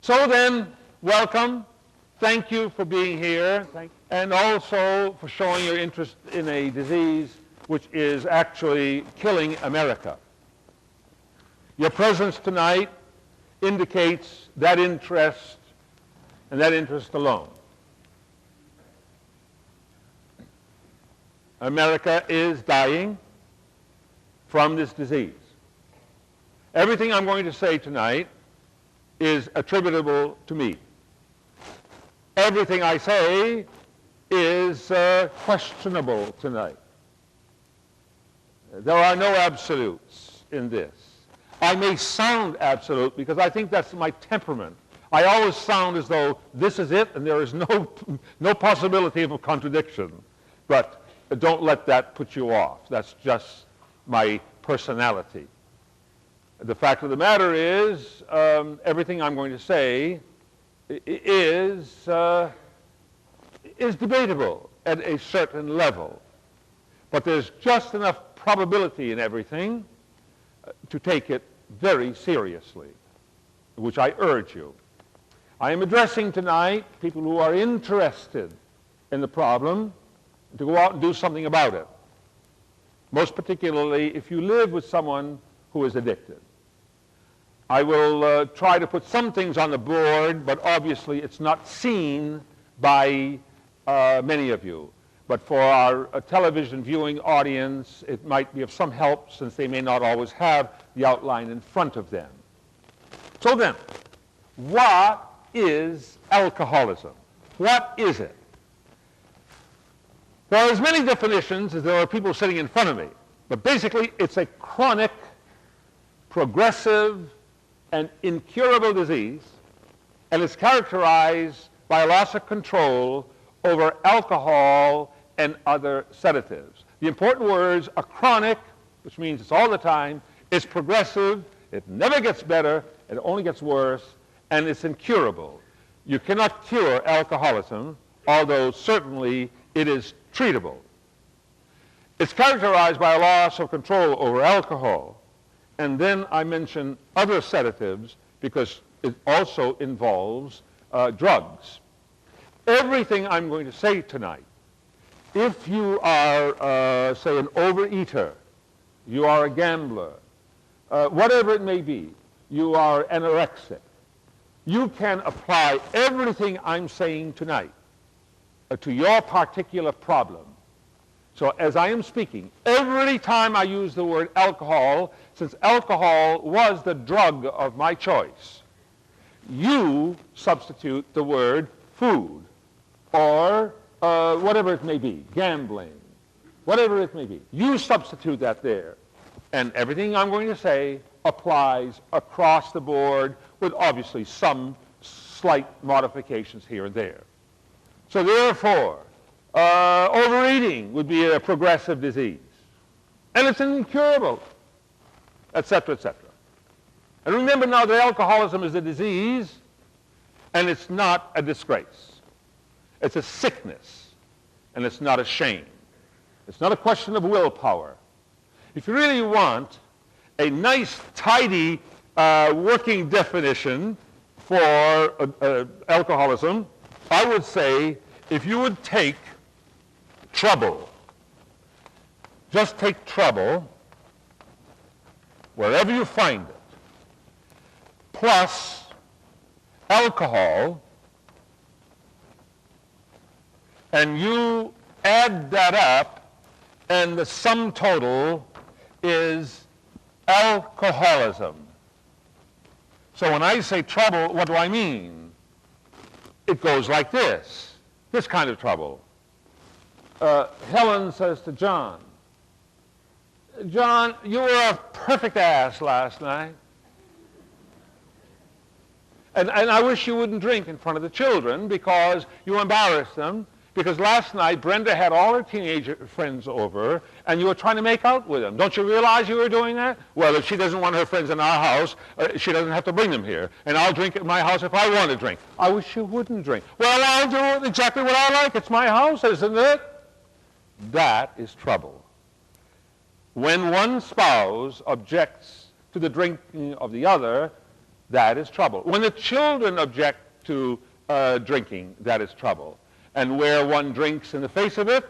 So then, welcome. Thank you for being here, and also for showing your interest in a disease which is actually killing America. Your presence tonight indicates that interest, and that interest alone. America is dying from this disease. Everything I'm going to say tonight is attributable to me. Everything I say is questionable tonight. There are no absolutes in this. I may sound absolute because I think that's my temperament. I always sound as though this is it and there is no possibility of a contradiction. But don't let that put you off. That's just my personality. The fact of the matter is, everything I'm going to say is debatable at a certain level. But there's just enough probability in everything to take it very seriously, which I urge you. I am addressing tonight people who are interested in the problem to go out and do something about it. Most particularly if you live with someone who is addicted. I will try to put some things on the board, but obviously it's not seen by many of you. But for our television viewing audience, it might be of some help since they may not always have the outline in front of them. So then, what is alcoholism? What is it? There are as many definitions as there are people sitting in front of me. But basically, it's a chronic, progressive, and incurable disease, and it's characterized by a loss of control over alcohol and other sedatives. The important words are chronic, which means it's all the time, it's progressive, it never gets better, it only gets worse, and it's incurable. You cannot cure alcoholism, although certainly it is treatable. It's characterized by a loss of control over alcohol, and then I mention other sedatives because it also involves drugs. Everything I'm going to say tonight, if you are, say, an overeater, you are a gambler, whatever it may be, you are anorexic, you can apply everything I'm saying tonight to your particular problem. So as I am speaking, every time I use the word alcohol, since alcohol was the drug of my choice, you substitute the word food or whatever it may be, gambling, whatever it may be. You substitute that there. And everything I'm going to say applies across the board with obviously some slight modifications here and there. So therefore, overeating would be a progressive disease. And it's incurable, etc., etc. And remember now that alcoholism is a disease, and it's not a disgrace. It's a sickness, and it's not a shame. It's not a question of willpower. If you really want a nice, tidy, working definition for alcoholism, I would say if you would take trouble, just take trouble wherever you find it, plus alcohol, and you add that up, and the sum total is alcoholism. So when I say trouble, what do I mean? It goes like this kind of trouble. Helen says to John, John, you were a perfect ass last night. And I wish you wouldn't drink in front of the children because you embarrassed them. Because last night Brenda had all her teenage friends over and you were trying to make out with them. Don't you realize you were doing that? Well, if she doesn't want her friends in our house, she doesn't have to bring them here. And I'll drink at my house if I want to drink. I wish you wouldn't drink. Well, I'll do exactly what I like. It's my house, isn't it? That is trouble. When one spouse objects to the drinking of the other, that is trouble. When the children object to drinking, that is trouble. And where one drinks in the face of it,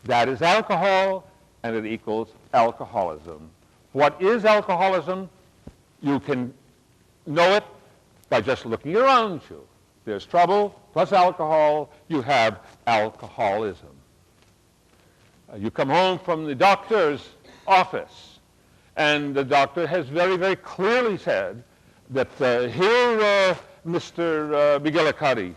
that is alcohol, and it equals alcoholism. What is alcoholism? You can know it by just looking around you. There's trouble plus alcohol, you have alcoholism. You come home from the doctor's office, and the doctor has very, very clearly said that here, Mr. McGillicuddy,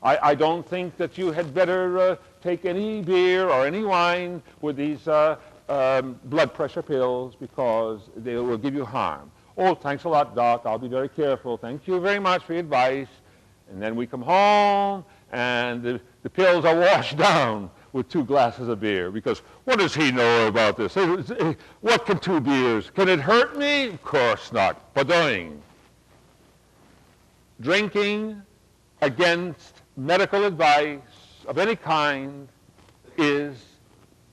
I don't think that you had better take any beer or any wine with these blood pressure pills because they will give you harm. Oh, thanks a lot, Doc. I'll be very careful. Thank you very much for your advice. And then we come home, and the pills are washed down with 2 glasses of beer because what does he know about this? What can 2 beers? Can it hurt me? Of course not. Padoing. Drinking against medical advice of any kind is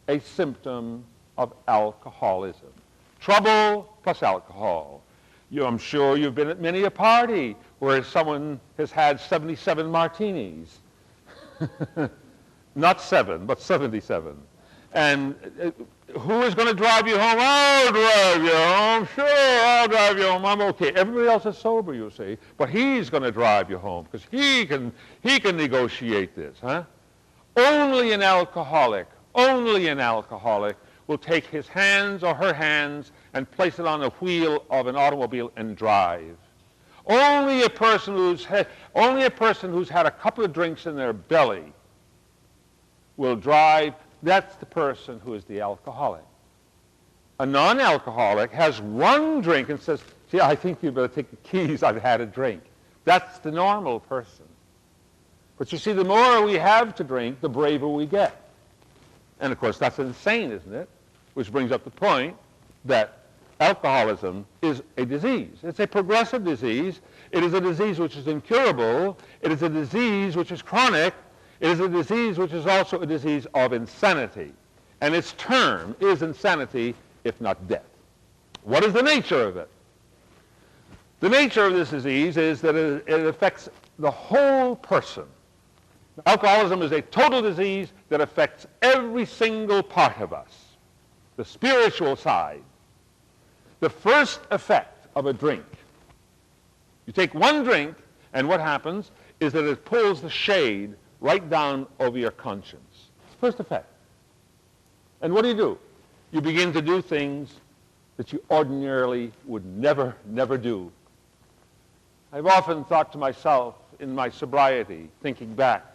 a symptom of alcoholism. Trouble plus alcohol. I'm sure you've been at many a party where someone has had 77 martinis. Not 7, but 77. And who is going to drive you home? I'll drive you home. Sure, I'll drive you home. I'm okay. Everybody else is sober, you see. But he's going to drive you home because he can negotiate this. Huh? Only an alcoholic will take his hands or her hands and place it on the wheel of an automobile and drive. Only a person who's had a couple of drinks in their belly will drive. That's the person who is the alcoholic. A non-alcoholic has 1 drink and says, gee, I think you better take the keys. I've had a drink. That's the normal person. But you see, the more we have to drink, the braver we get. And of course, that's insane, isn't it? Which brings up the point that alcoholism is a disease. It's a progressive disease. It is a disease which is incurable. It is a disease which is chronic. It is a disease which is also a disease of insanity. And its term is insanity, if not death. What is the nature of it? The nature of this disease is that it affects the whole person. Alcoholism is a total disease that affects every single part of us. The spiritual side. The first effect of a drink. You take 1 drink, and what happens is that it pulls the shade right down over your conscience. First effect. And what do? You begin to do things that you ordinarily would never do. I've often thought to myself in my sobriety, thinking back,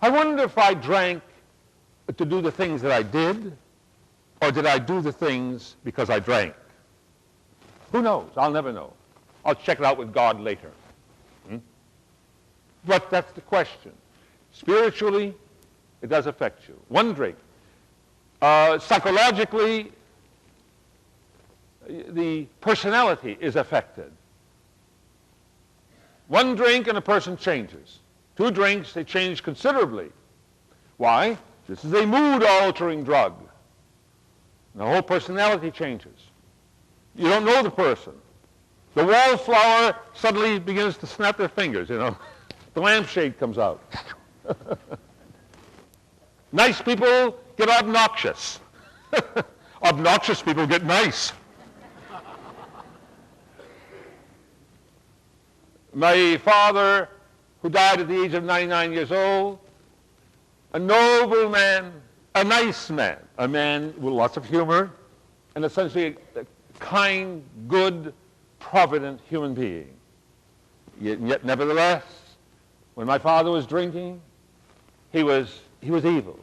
I wonder if I drank to do the things that I did, or did I do the things because I drank? Who knows? I'll never know. I'll check it out with God later. But that's the question. Spiritually, it does affect you. 1 drink. Psychologically, the personality is affected. 1 drink and a person changes. 2 drinks, they change considerably. Why? This is a mood-altering drug. The whole personality changes. You don't know the person. The wallflower suddenly begins to snap their fingers, you know. The lampshade comes out. Nice people get obnoxious. Obnoxious people get nice. My father, who died at the age of 99 years old, a noble man, a nice man, a man with lots of humor, and essentially a kind, good, provident human being. Yet nevertheless, when my father was drinking, he was evil.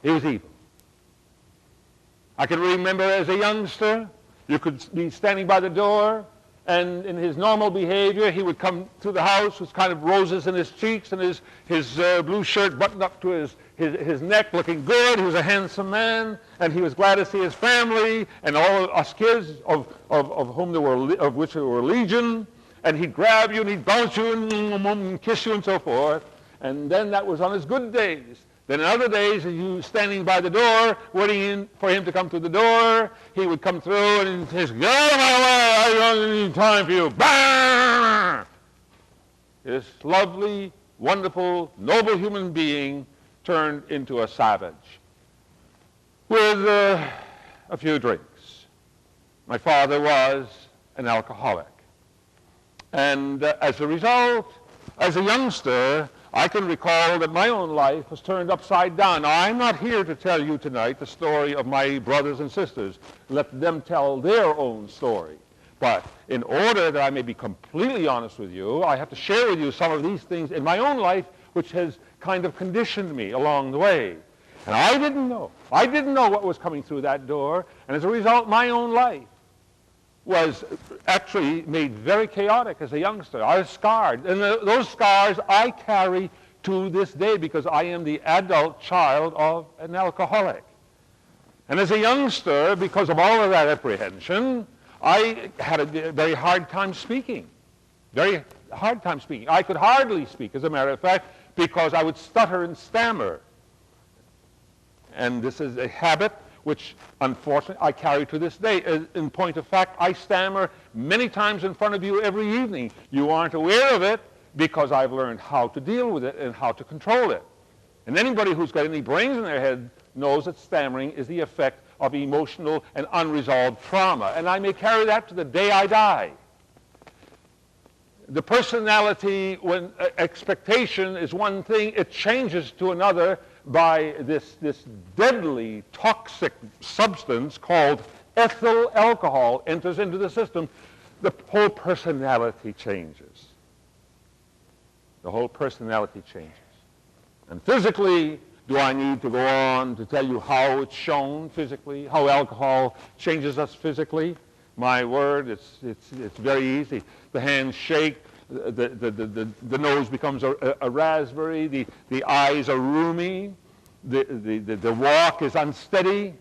He was evil. I can remember as a youngster, you could be standing by the door, and in his normal behavior, he would come through the house with kind of roses in his cheeks and his blue shirt buttoned up to his neck, looking good. He was a handsome man, and he was glad to see his family and all of us kids, of which there were legion. And he'd grab you and he'd bounce you and kiss you and so forth. And then that was on his good days. Then in other days, as you standing by the door, waiting for him to come through the door, he would come through and he'd say, "Get out of my way, I don't need time for you." Bang! this lovely, wonderful, noble human being turned into a savage with a few drinks. My father was an alcoholic. And as a result, as a youngster, I can recall that my own life was turned upside down. Now, I'm not here to tell you tonight the story of my brothers and sisters. Let them tell their own story. But in order that I may be completely honest with you, I have to share with you some of these things in my own life which has kind of conditioned me along the way. And I didn't know. I didn't know what was coming through that door. And as a result, my own life was actually made very chaotic as a youngster. I was scarred. And those scars I carry to this day because I am the adult child of an alcoholic. And as a youngster, because of all of that apprehension, I had a very hard time speaking. Very hard time speaking. I could hardly speak, as a matter of fact, because I would stutter and stammer. And this is a habit which, unfortunately, I carry to this day. In point of fact, I stammer many times in front of you every evening. You aren't aware of it because I've learned how to deal with it and how to control it. And anybody who's got any brains in their head knows that stammering is the effect of emotional and unresolved trauma. And I may carry that to the day I die. The personality, when expectation is one thing, it changes to another by this deadly toxic substance called ethyl alcohol enters into the system. The whole personality changes. The whole personality changes. And physically, do I need to go on to tell you how it's shown physically, how alcohol changes us physically? My word, it's very easy. The hands shake, the nose becomes a raspberry, the eyes are roomy, the walk is unsteady,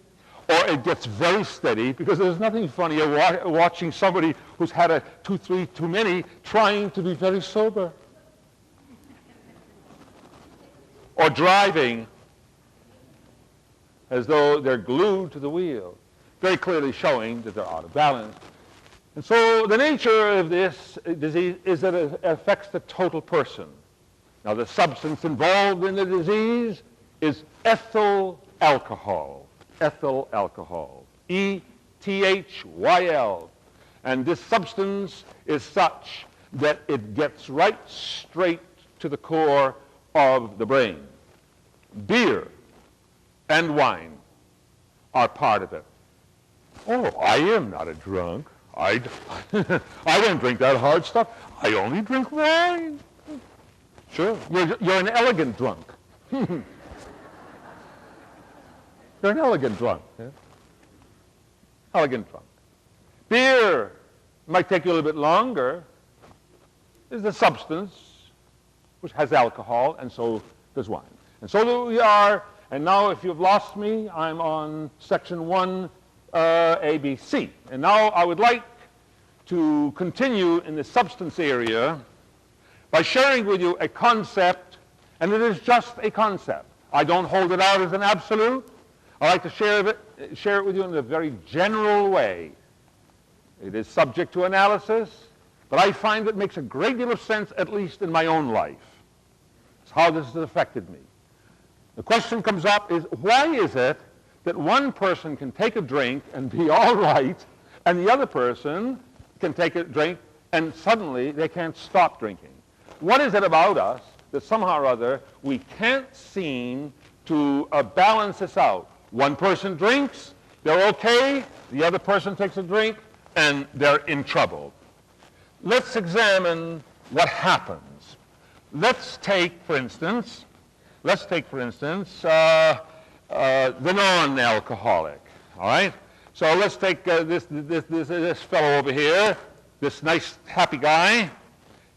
or it gets very steady, because there's nothing funnier watching somebody who's had a 2-3 too many trying to be very sober. Or driving as though they're glued to the wheel, very clearly showing that they're out of balance. And so the nature of this disease is that it affects the total person. Now, the substance involved in the disease is ethyl alcohol. Ethyl alcohol. E-T-H-Y-L. And this substance is such that it gets right straight to the core of the brain. Beer and wine are part of it. Oh, I am not a drunk. I don't drink that hard stuff. I only drink wine. Sure, you're an elegant drunk. You're an elegant drunk. Yeah? Elegant drunk. Beer might take you a little bit longer. Is the substance which has alcohol, and so does wine. And so we are, and now if you've lost me, I'm on section 1, ABC. And now I would like to continue in the substance area by sharing with you a concept, and it is just a concept. I don't hold it out as an absolute. I like to share it with you in a very general way. It is subject to analysis, but I find it makes a great deal of sense, at least in my own life. It's how this has affected me. The question comes up is, why is it that one person can take a drink and be all right, and the other person can take a drink and suddenly they can't stop drinking? What is it about us that somehow or other we can't seem to balance this out? One person drinks, they're okay, the other person takes a drink, and they're in trouble. Let's examine what happens. Let's take, for instance, the non-alcoholic. All right. So let's take this fellow over here, this nice happy guy,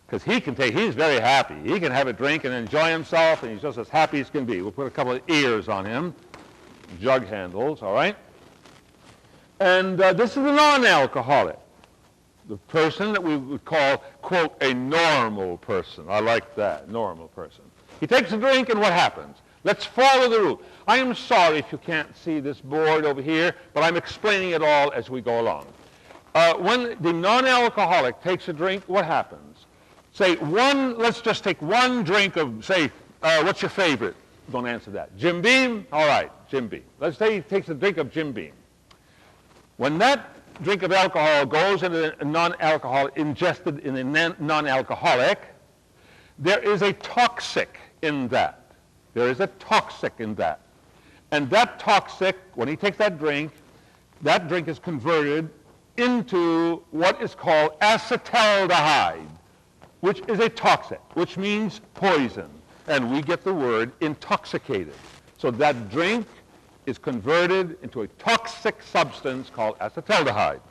because he's very happy. He can have a drink and enjoy himself, and he's just as happy as can be. We'll put a couple of ears on him, jug handles. All right. And this is a non-alcoholic, the person that we would call, quote, a normal person. I like that, normal person. He takes a drink, and what happens? Let's follow the route. I am sorry if you can't see this board over here, but I'm explaining it all as we go along. When the non-alcoholic takes a drink, what happens? Say one, let's just take one drink of, say, what's your favorite? Don't answer that. Jim Beam? All right, Jim Beam. Let's say he takes a drink of Jim Beam. When that drink of alcohol goes into a non-alcoholic, ingested in a non-alcoholic, there is a toxic in that. There is a toxic in that. And that toxic, when he takes that drink is converted into what is called acetaldehyde, which is a toxic, which means poison. And we get the word intoxicated. So that drink is converted into a toxic substance called acetaldehyde.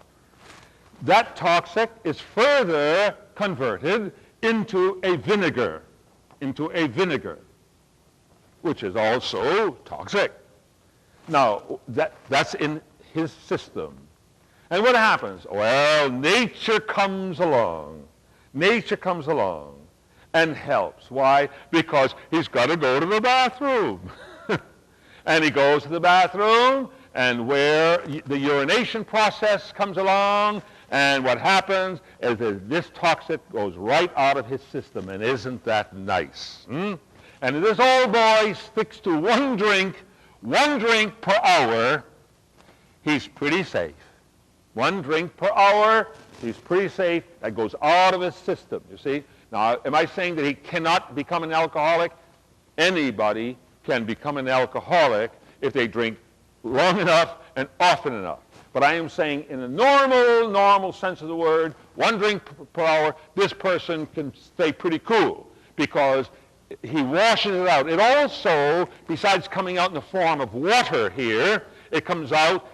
That toxic is further converted into a vinegar, which is also toxic. Now, that's in his system. And what happens? Well, nature comes along. Nature comes along and helps. Why? Because he's got to go to the bathroom. And he goes to the bathroom, and where the urination process comes along, and what happens is that this toxic goes right out of his system, and isn't that nice? And if this old boy sticks to one drink per hour, he's pretty safe. 1 drink per hour, he's pretty safe. That goes out of his system, you see. Now, am I saying that he cannot become an alcoholic? Anybody can become an alcoholic if they drink long enough and often enough. But I am saying in a normal sense of the word, 1 drink per hour, this person can stay pretty cool because he washes it out. It also, besides coming out in the form of water here, it comes out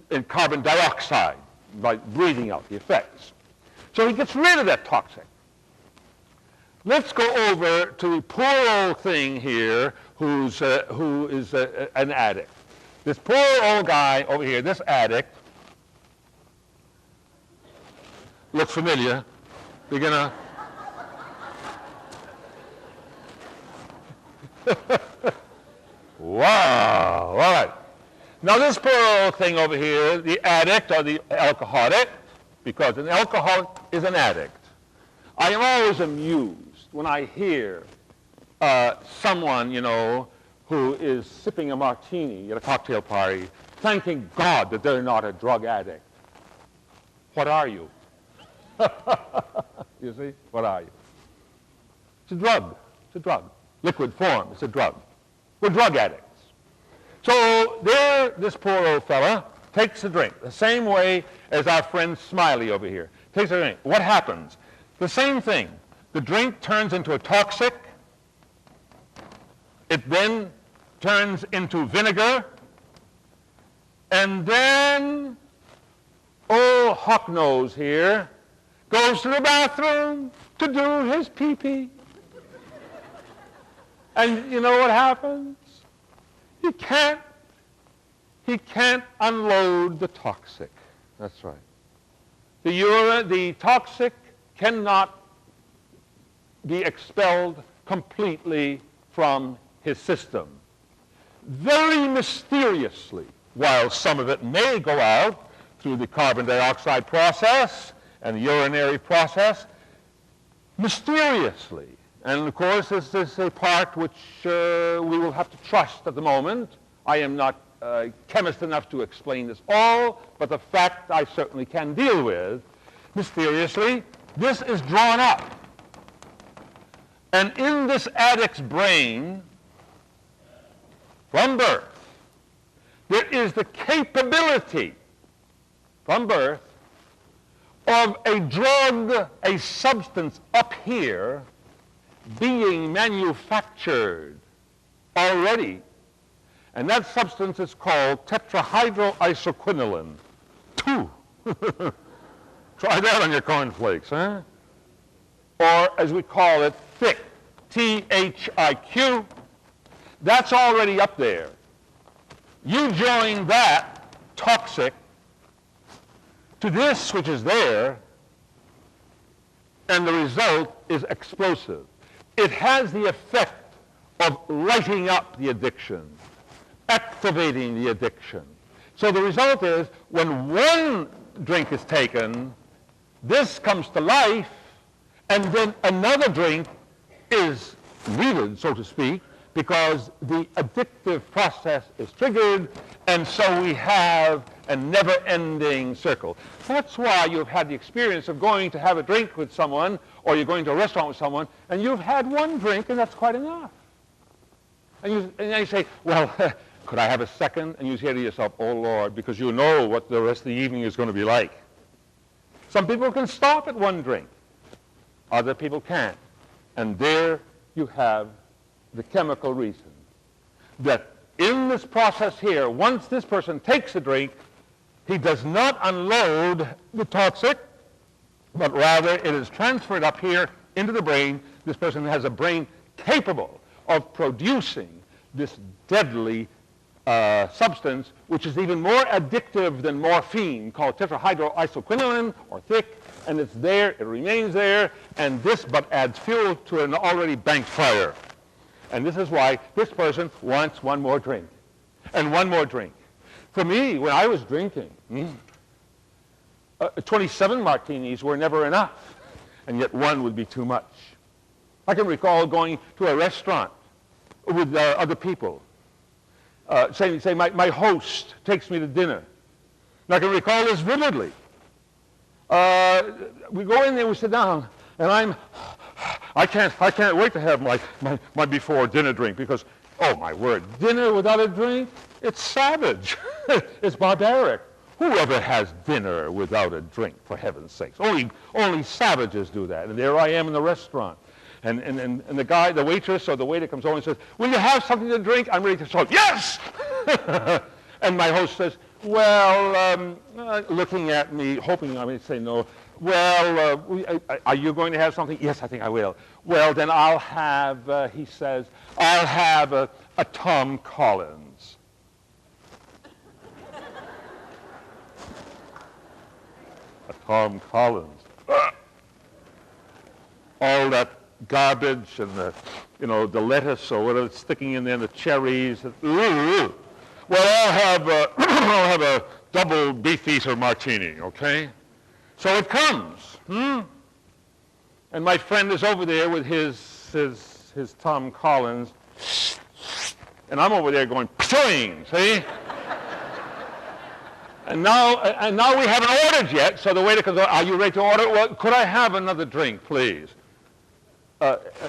in carbon dioxide by breathing out the effects. So he gets rid of that toxic. Let's go over to the poor old thing here who is an addict. This poor old guy over here, this addict, looks familiar. You're gonna... Wow, all right. Now this poor old thing over here, the addict or the alcoholic, because an alcoholic is an addict. I am always amused when I hear someone, who is sipping a martini at a cocktail party, thanking God that they're not a drug addict. What are you? You see? What are you? It's a drug. It's a drug. Liquid form. It's a drug. We're drug addicts. So there, this poor old fella takes a drink, the same way as our friend Smiley over here. Takes a drink. What happens? The same thing. The drink turns into a toxic. It then turns into vinegar. And then old Hawknose here goes to the bathroom to do his pee-pee. And you know what happens? He can't unload the toxic. That's right. The toxic cannot be expelled completely from his system. Very mysteriously, while some of it may go out through the carbon dioxide process and the urinary process, mysteriously. And of course, this is a part which we will have to trust at the moment. I am not chemist enough to explain this all, but the fact I certainly can deal with. Mysteriously, this is drawn up. And in this addict's brain, from birth, there is the capability, from birth, of a drug, a substance up here, being manufactured already. And that substance is called tetrahydroisoquinoline. 2. Try that on your cornflakes, huh? Or as we call it, thick, THIQ. That's already up there. You join that toxic to this which is there, and the result is explosive. It has the effect of lighting up the addiction, activating the addiction. So the result is, when one drink is taken, this comes to life, And then another drink is needed, so to speak, because the addictive process is triggered, and so we have a never-ending circle. That's why you've had the experience of going to have a drink with someone, or you're going to a restaurant with someone, and you've had one drink, and that's quite enough. And then you say, well, could I have a second? And you say to yourself, oh, Lord, because you know what the rest of the evening is going to be like. Some people can stop at one drink. Other people can't. And there you have the chemical reason that in this process here, once this person takes a drink, he does not unload the toxic, but rather it is transferred up here into the brain. This person has a brain capable of producing this deadly substance, which is even more addictive than morphine, called tetrahydroisoquinoline, or thick, and it's there, it remains there, and this but adds fuel to an already banked fire. And this is why this person wants one more drink, and one more drink. For me, when I was drinking, 27 martinis were never enough, and yet one would be too much. I can recall going to a restaurant with other people. Say my host takes me to dinner. And I can recall this vividly. We go in there, we sit down, and I can't wait to have my before dinner drink, because, oh my word, dinner without a drink, it's savage. It's barbaric. Whoever has dinner without a drink, for heaven's sakes? Only savages do that. And there I am in the restaurant. And the waitress or the waiter comes over and says, will you have something to drink? I'm ready to shout, yes! And my host says, well, looking at me, hoping I may say no, well, are you going to have something? Yes, I think I will. Well, then I'll have, he says, I'll have a Tom Collins. A Tom Collins. All that garbage and the lettuce or whatever sticking in there, and the cherries. Well, I'll have a double beefeater martini, okay? So it comes, and my friend is over there with his Tom Collins, and I'm over there going, pshing, see? And now we haven't ordered yet, so the waiter comes over, are you ready to order? Well, could I have another drink, please?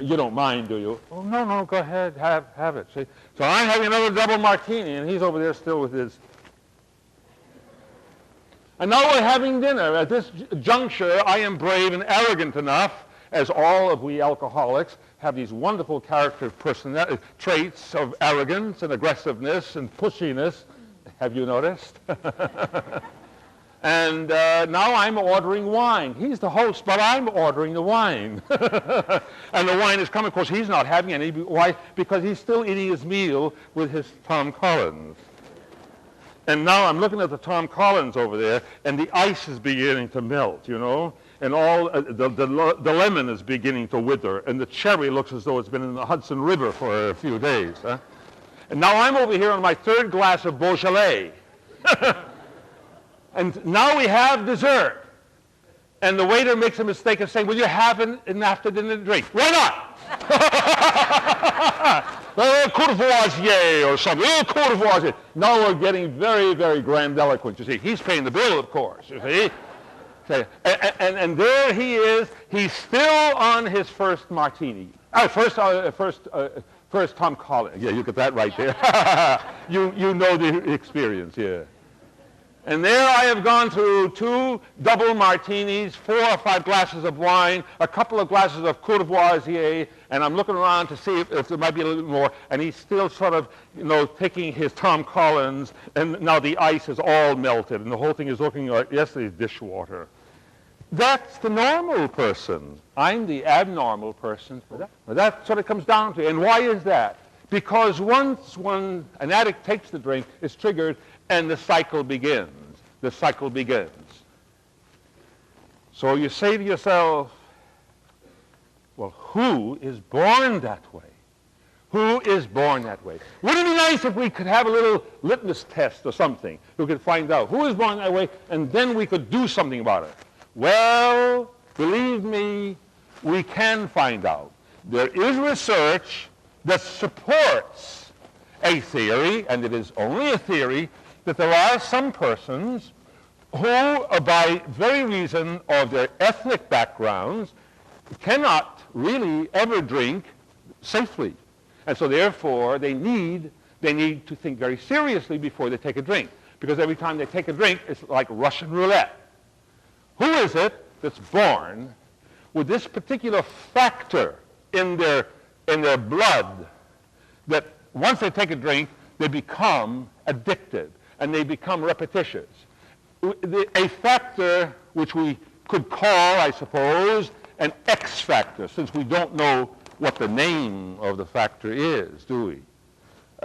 You don't mind, do you? Oh, no, go ahead, have it. See? So I'm having another double martini, and he's over there still with his. And now we're having dinner. At this juncture, I am brave and arrogant enough, as all of we alcoholics have these wonderful character traits of arrogance and aggressiveness and pushiness. Have you noticed? And now I'm ordering wine. He's the host, but I'm ordering the wine. And the wine is coming. Of course, he's not having any. Why? Because he's still eating his meal with his Tom Collins. And now I'm looking at the Tom Collins over there, and the ice is beginning to melt, and all the lemon is beginning to wither, and the cherry looks as though it's been in the Hudson River for a few days. Huh? And now I'm over here on my third glass of Beaujolais. And now we have dessert. And the waiter makes a mistake of saying, will you have an after-dinner drink? Why not? A courvoisier or something. A courvoisier. Now we're getting very, very grandiloquent, you see. He's paying the bill, of course, you see. And there he is. He's still on his first martini. First Tom Collins. Yeah, you get that right there. You know the experience, yeah. And there I have gone through 2 double martinis, 4 or 5 glasses of wine, a couple of glasses of courvoisier, and I'm looking around to see if there might be a little bit more, and he's still sort of, taking his Tom Collins, and now the ice is all melted, and the whole thing is looking like yesterday's dishwater. That's the normal person. I'm the abnormal person. That's what it comes down to. And why is that? Because once an addict takes the drink, it's triggered, and the cycle begins. The cycle begins. So you say to yourself, well, who is born that way? Who is born that way? Wouldn't it be nice if we could have a little litmus test or something? We could find out who is born that way, and then we could do something about it. Well, believe me, we can find out. There is research that supports a theory, and it is only a theory, that there are some persons who, by very reason of their ethnic backgrounds, cannot really ever drink safely. And so therefore they need to think very seriously before they take a drink. Because every time they take a drink, it's like Russian roulette. Who is it that's born with this particular factor in their blood that once they take a drink, they become addicted and they become repetitious? A factor which we could call, I suppose, an X factor, since we don't know what the name of the factor is, do we?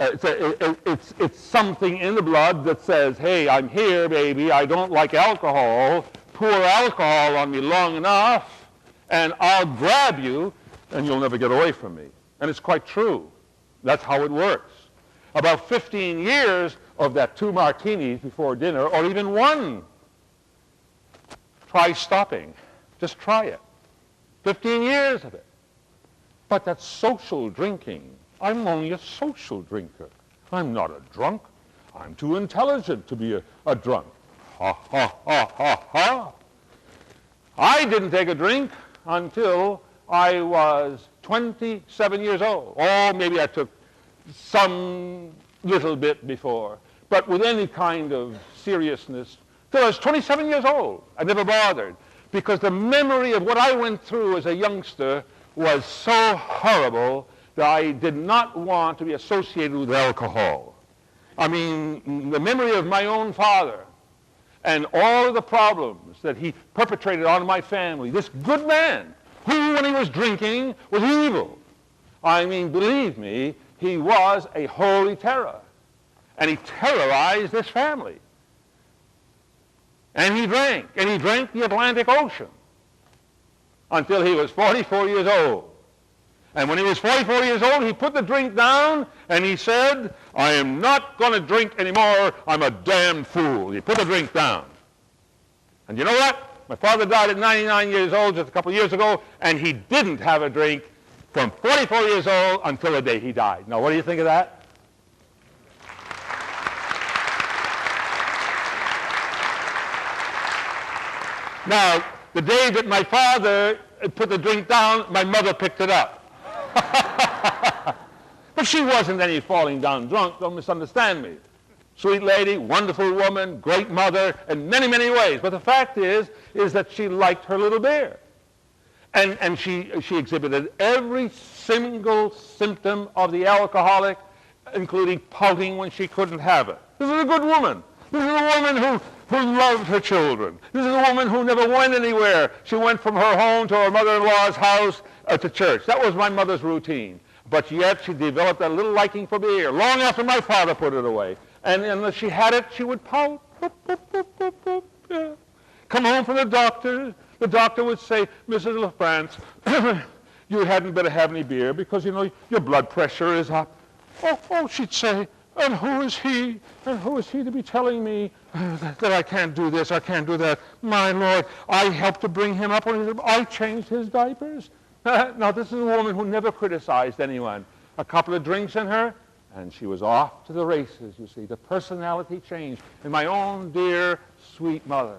It's something in the blood that says, hey, I'm here, baby, I don't like alcohol, pour alcohol on me long enough, and I'll grab you, and you'll never get away from me. And it's quite true. That's how it works. About 15 years of that 2 martinis before dinner, or even 1, try stopping. Just try it. 15 years of it. But that's social drinking. I'm only a social drinker. I'm not a drunk. I'm too intelligent to be a drunk. Ha, ha, ha, ha, ha. I didn't take a drink until I was 27 years old. Or maybe I took some little bit before. But with any kind of seriousness, till I was 27 years old. I never bothered. Because the memory of what I went through as a youngster was so horrible that I did not want to be associated with alcohol. I mean, the memory of my own father and all of the problems that he perpetrated on my family, this good man who, when he was drinking, was evil. I mean, believe me, he was a holy terror. And he terrorized this family. And he drank the Atlantic Ocean until he was 44 years old. And when he was 44 years old, he put the drink down and he said, I am not going to drink anymore. I'm a damn fool. He put the drink down. And you know what? My father died at 99 years old just a couple of years ago, and he didn't have a drink from 44 years old until the day he died. Now, what do you think of that? Now, the day that my father put the drink down, my mother picked it up. But she wasn't any falling down drunk, don't misunderstand me. Sweet lady, wonderful woman, great mother, in many, many ways. But the fact is that she liked her little beer. And she exhibited every single symptom of the alcoholic, including pouting when she couldn't have it. This is a good woman. This is a woman who loved her children. This is a woman who never went anywhere. She went from her home to her mother-in-law's house to church. That was my mother's routine. But yet she developed a little liking for beer long after my father put it away. And unless she had it, she would pout. Yeah. Come home from the doctor. The doctor would say, Mrs. LaFrance, you hadn't better have any beer because, you know, your blood pressure is up. Oh, she'd say, and who is he? And who is he to be telling me that I can't do this, I can't do that? My Lord, I helped to bring him up. I changed his diapers. Now, this is a woman who never criticized anyone. A couple of drinks in her, and she was off to the races, you see. The personality changed. And my own dear, sweet mother.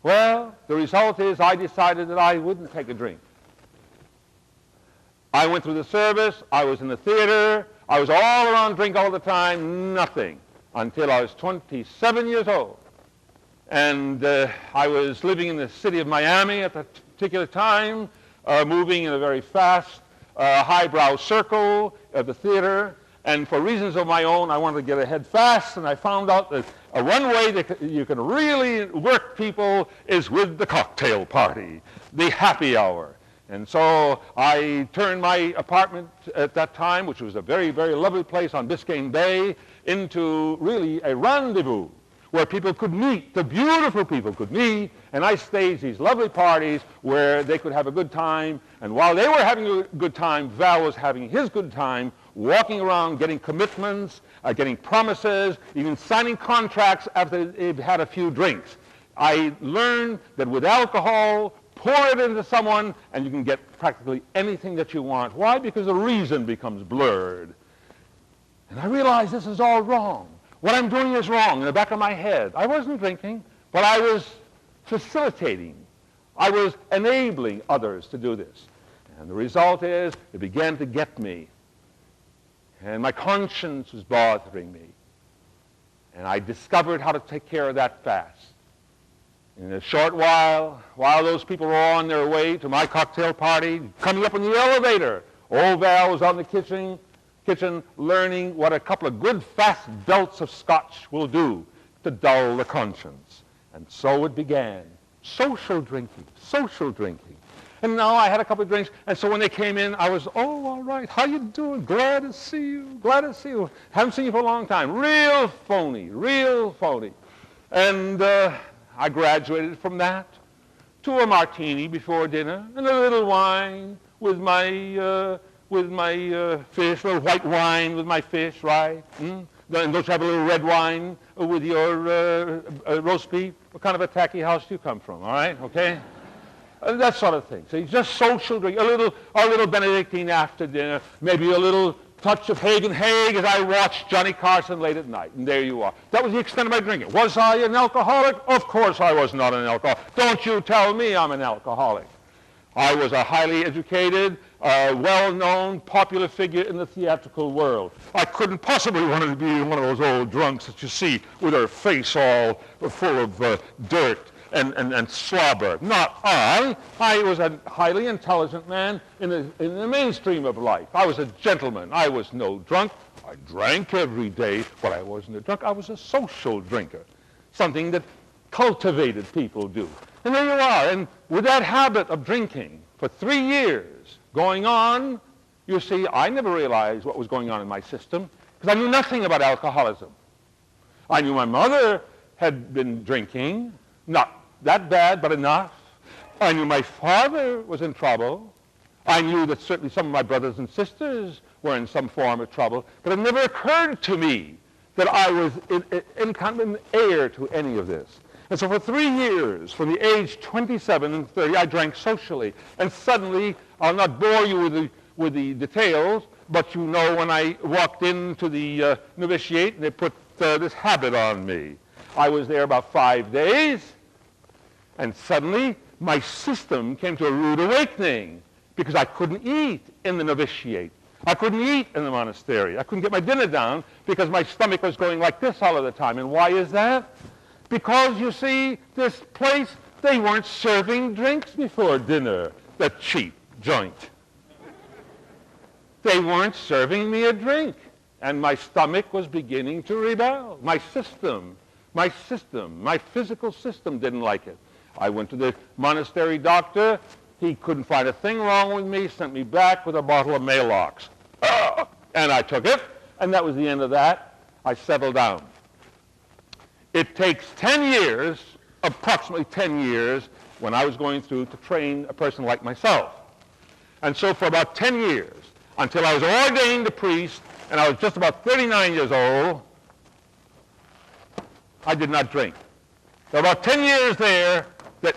Well, the result is I decided that I wouldn't take a drink. I went through the service. I was in the theater. I was all around drink all the time, nothing, until I was 27 years old. And I was living in the city of Miami at that particular time, moving in a very fast, highbrow circle of the theater. And for reasons of my own, I wanted to get ahead fast, and I found out that one way that you can really work people is with the cocktail party, the happy hour. And so I turned my apartment at that time, which was a very, very lovely place on Biscayne Bay, into really a rendezvous where people could meet, the beautiful people could meet, and I staged these lovely parties where they could have a good time. And while they were having a good time, Val was having his good time, walking around, getting commitments, getting promises, even signing contracts after they'd had a few drinks. I learned that with alcohol, pour it into someone, and you can get practically anything that you want. Why? Because the reason becomes blurred. And I realized this is all wrong. What I'm doing is wrong in the back of my head. I wasn't drinking, but I was facilitating. I was enabling others to do this. And the result is it began to get me. And my conscience was bothering me. And I discovered how to take care of that fast. In a short while those people were on their way to my cocktail party, coming up in the elevator, old Val was out in the kitchen learning what a couple of good fast belts of scotch will do to dull the conscience. And so it began. Social drinking. And now I had a couple of drinks, and so when they came in, I was, oh, all right, how you doing? Glad to see you. Haven't seen you for a long time. Real phony. And I graduated from that to a martini before dinner and a little wine with my fish, a little white wine with my fish, right? Don't you have a little red wine with your roast beef? What kind of a tacky house do you come from, all right? Okay? That sort of thing. So just social drink, a little Benedictine after dinner, maybe a little touch of Hagen Haig as I watched Johnny Carson late at night. And there you are. That was the extent of my drinking. Was I an alcoholic? Of course I was not an alcoholic. Don't you tell me I'm an alcoholic. I was a highly educated, well-known, popular figure in the theatrical world. I couldn't possibly want to be one of those old drunks that you see with their face all full of dirt and slobber. Not I. I was a highly intelligent man in the mainstream of life. I was a gentleman. I was no drunk. I drank every day, but I wasn't a drunk. I was a social drinker, something that cultivated people do. And there you are. And with that habit of drinking for 3 years going on, you see, I never realized what was going on in my system because I knew nothing about alcoholism. I knew my mother had been drinking, not that bad, but enough. I knew my father was in trouble. I knew that certainly some of my brothers and sisters were in some form of trouble, but it never occurred to me that I was in kind of an heir to any of this. And so for 3 years, from the age 27 and 30, I drank socially. And suddenly, I'll not bore you with the details, but you know when I walked into the novitiate, and they put this habit on me. I was there about 5 days, and suddenly my system came to a rude awakening because I couldn't eat in the novitiate. I couldn't eat in the monastery. I couldn't get my dinner down because my stomach was going like this all of the time. And why is that? Because, you see, this place, they weren't serving drinks before dinner, the cheap joint. They weren't serving me a drink, and my stomach was beginning to rebel. My physical system didn't like it. I went to the monastery doctor. He couldn't find a thing wrong with me, sent me back with a bottle of Maalox. And I took it, and that was the end of that. I settled down. It takes 10 years, approximately 10 years, when I was going through to train a person like myself. And so for about 10 years, until I was ordained a priest, and I was just about 39 years old, I did not drink. There are about 10 years there that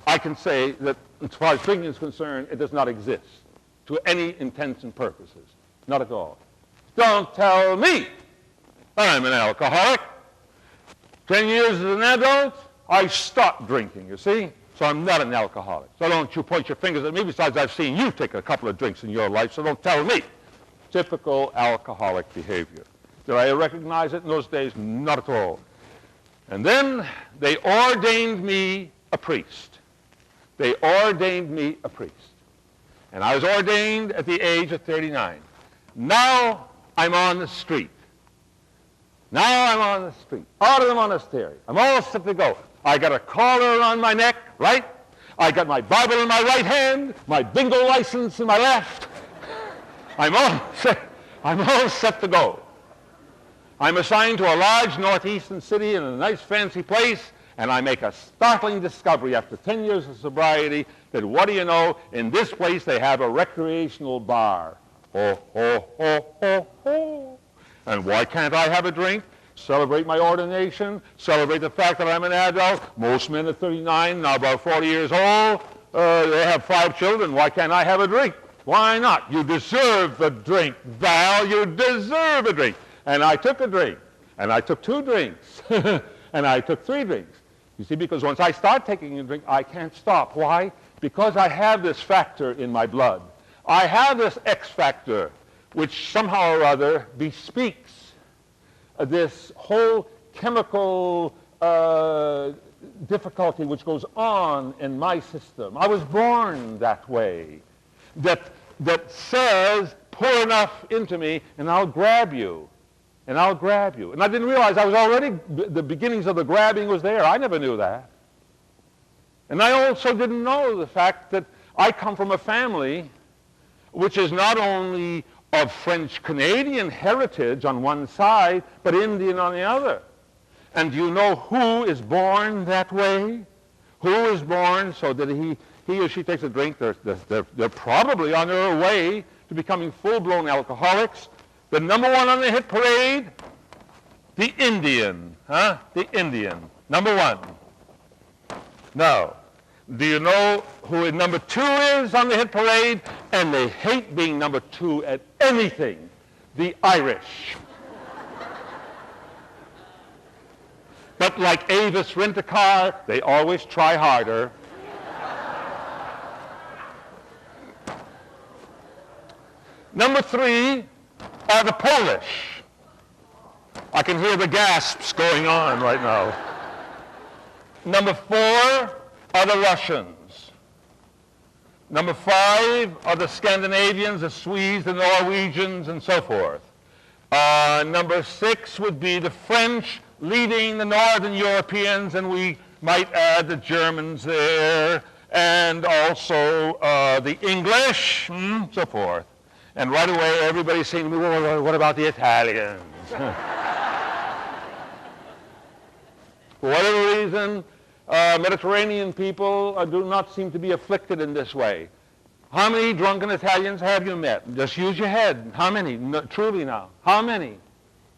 I can say that as far as drinking is concerned, it does not exist to any intents and purposes. Not at all. Don't tell me I'm an alcoholic. 10 years as an adult, I stopped drinking, you see? So I'm not an alcoholic. So don't you point your fingers at me. Besides, I've seen you take a couple of drinks in your life, so don't tell me. Typical alcoholic behavior. Did I recognize it in those days? Not at all. And then they ordained me a priest. And I was ordained at the age of 39. Now I'm on the street. Out of the monastery. I'm all set to go. I got a collar around my neck, right? I got my Bible in my right hand, my bingo license in my left. I'm all set to go. I'm assigned to a large northeastern city in a nice fancy place, and I make a startling discovery after 10 years of sobriety that, what do you know, in this place they have a recreational bar. Ho, ho, ho, ho, ho. And why can't I have a drink? Celebrate my ordination, celebrate the fact that I'm an adult. Most men at 39, now about 40 years old, they have 5 children. Why can't I have a drink? Why not? You deserve the drink, Val. You deserve a drink. And I took a drink. And I took 2 drinks. And I took 3 drinks. You see, because once I start taking a drink, I can't stop. Why? Because I have this factor in my blood. I have this X factor, which somehow or other bespeaks this whole chemical difficulty which goes on in my system. I was born that way, that says, pour enough into me and I'll grab you, and I'll grab you. And I didn't realize I was already, the beginnings of the grabbing was there. I never knew that. And I also didn't know the fact that I come from a family which is not only of French-Canadian heritage on one side, but Indian on the other. And do you know who is born that way? Who is born so that he or she takes a drink? They're probably on their way to becoming full-blown alcoholics. The number 1 on the hit parade, the Indian. The Indian. Number 1. Now, do you know who number 2 is on the hit parade? And they hate being number 2 at anything. The Irish. But like Avis Rent-A-Car, they always try harder. Number 3 are the Polish. I can hear the gasps going on right now. Number 4 are the Russians. Number 5 are the Scandinavians, the Swedes, the Norwegians, and so forth. Number 6 would be the French leading the Northern Europeans, and we might add the Germans there, and also the English, so forth. And right away, everybody's saying to me, well, what about the Italians? For whatever reason, Mediterranean people do not seem to be afflicted in this way. How many drunken Italians have you met? Just use your head. How many? No, truly now. How many?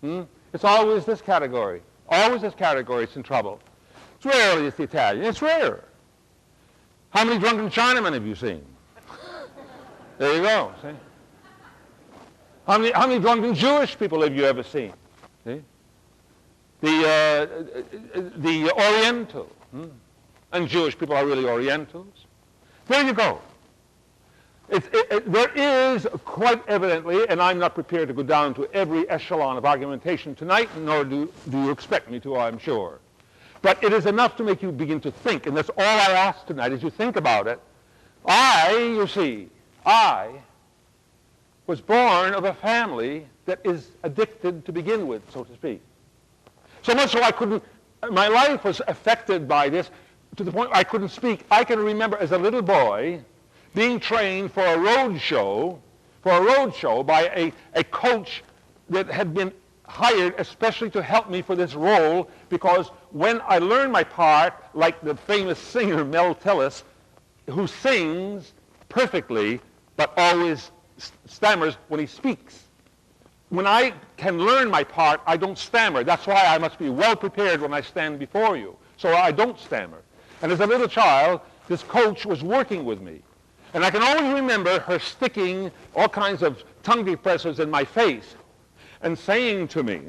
It's always this category. Always this category is in trouble. It's rarely it's the Italian. It's rare. How many drunken Chinamen have you seen? There you go. See? How many drunken Jewish people have you ever seen? See? The Oriental. And Jewish people are really Orientals. There you go. There is quite evidently, and I'm not prepared to go down to every echelon of argumentation tonight, nor do you expect me to, I'm sure. But it is enough to make you begin to think, and that's all I ask tonight, is you think about it. I was born of a family that is addicted to begin with, so to speak. So much so my life was affected by this to the point I couldn't speak. I can remember as a little boy being trained for a road show by a coach that had been hired especially to help me for this role, because when I learned my part, like the famous singer Mel Tillis, who sings perfectly but always stammers when he speaks. When I can learn my part, I don't stammer. That's why I must be well prepared when I stand before you, so I don't stammer. And as a little child, this coach was working with me. And I can always remember her sticking all kinds of tongue depressors in my face and saying to me,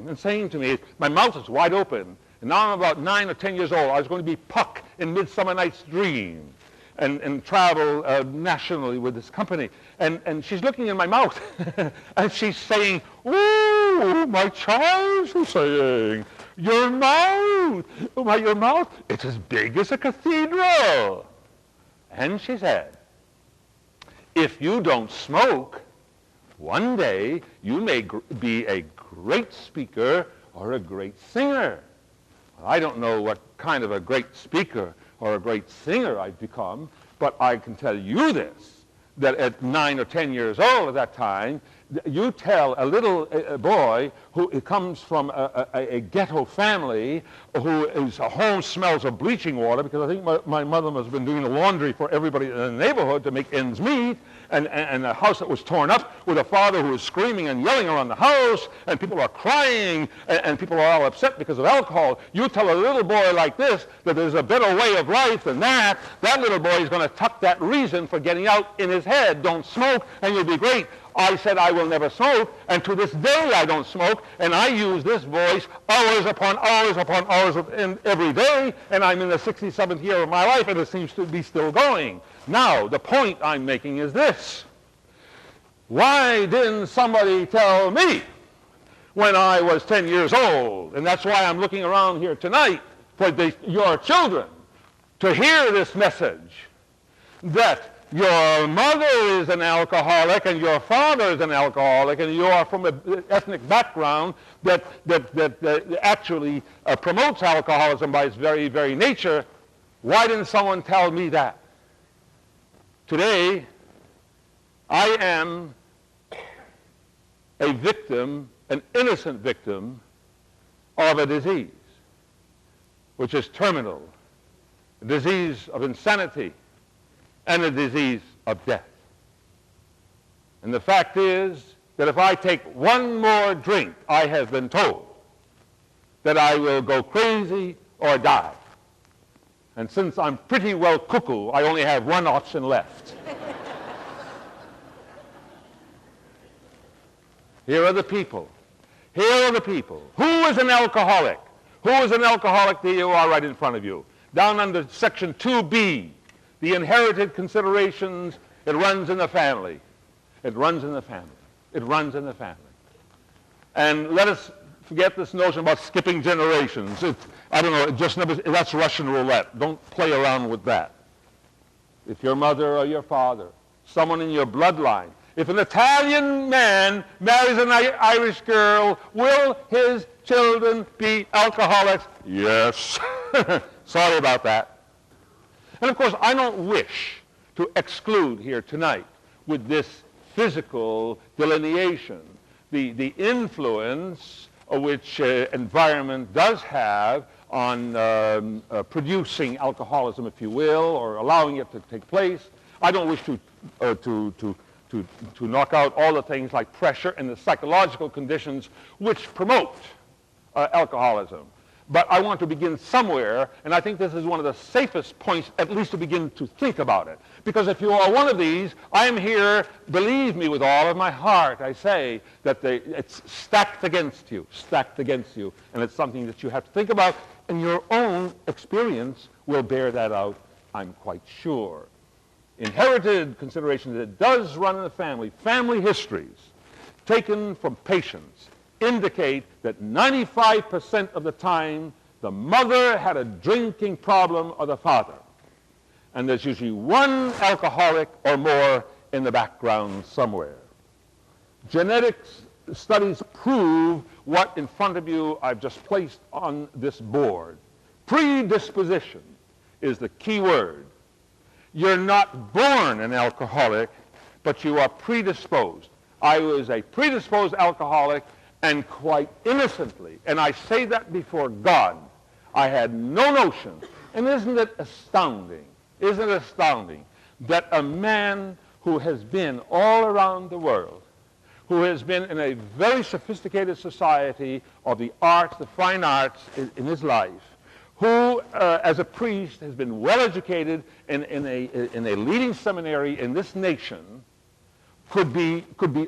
my mouth is wide open, and now I'm about 9 or 10 years old. I was going to be Puck in Midsummer Night's Dream and travel nationally with this company. And she's looking in my mouth, and she's saying, "Ooh, my child," she's saying, "your mouth, your mouth, it's as big as a cathedral." And she said, "If you don't smoke, one day you may be a great speaker or a great singer." Well, I don't know what kind of a great speaker or a great singer I've become, but I can tell you this, that at 9 or 10 years old at that time, You tell a little boy who comes from a ghetto family, whose home smells of bleaching water, because I think my mother must have been doing the laundry for everybody in the neighborhood to make ends meet, and a house that was torn up with a father who was screaming and yelling around the house, and people are crying, and people are all upset because of alcohol. You tell a little boy like this that there's a better way of life than that little boy is going to tuck that reason for getting out in his head. Don't smoke, and you'll be great. I said I will never smoke, and to this day I don't smoke, and I use this voice hours upon hours upon hours every day, and I'm in the 67th year of my life, and it seems to be still going. Now, the point I'm making is this. Why didn't somebody tell me when I was 10 years old? And that's why I'm looking around here tonight for your children to hear this message, that your mother is an alcoholic and your father is an alcoholic, and you are from an ethnic background that actually promotes alcoholism by its very, very nature. Why didn't someone tell me that? Today, I am a victim, an innocent victim of a disease, which is terminal, a disease of insanity, and a disease of death. And the fact is that if I take one more drink, I have been told that I will go crazy or die. And since I'm pretty well cuckoo, I only have one option left. Here are the people. Here are the people. Who is an alcoholic? Who is an alcoholic? There you are right in front of you. Down under section 2B, the inherited considerations, it runs in the family. It runs in the family. It runs in the family. And let us forget this notion about skipping generations. I don't know, that's Russian roulette. Don't play around with that. If your mother or your father, someone in your bloodline, if an Italian man marries an Irish girl, will his children be alcoholics? Yes. Sorry about that. And of course, I don't wish to exclude here tonight with this physical delineation the influence which environment does have on producing alcoholism, if you will, or allowing it to take place. I don't wish to knock out all the things like pressure and the psychological conditions which promote alcoholism. But I want to begin somewhere, and I think this is one of the safest points, at least to begin to think about it. Because if you are one of these, I am here, believe me with all of my heart, I say that it's stacked against you, and it's something that you have to think about, and your own experience will bear that out, I'm quite sure. Inherited considerations, it does run in the family. Family histories taken from patients indicate that 95% of the time the mother had a drinking problem or the father. And there's usually one alcoholic or more in the background somewhere. Genetics studies prove what in front of you I've just placed on this board. Predisposition is the key word. You're not born an alcoholic, but you are predisposed. I was a predisposed alcoholic, and quite innocently, and I say that before God, I had no notion. And isn't it astounding that a man who has been all around the world, who has been in a very sophisticated society of the arts, the fine arts in his life, who as a priest has been well educated in a leading seminary in this nation, could be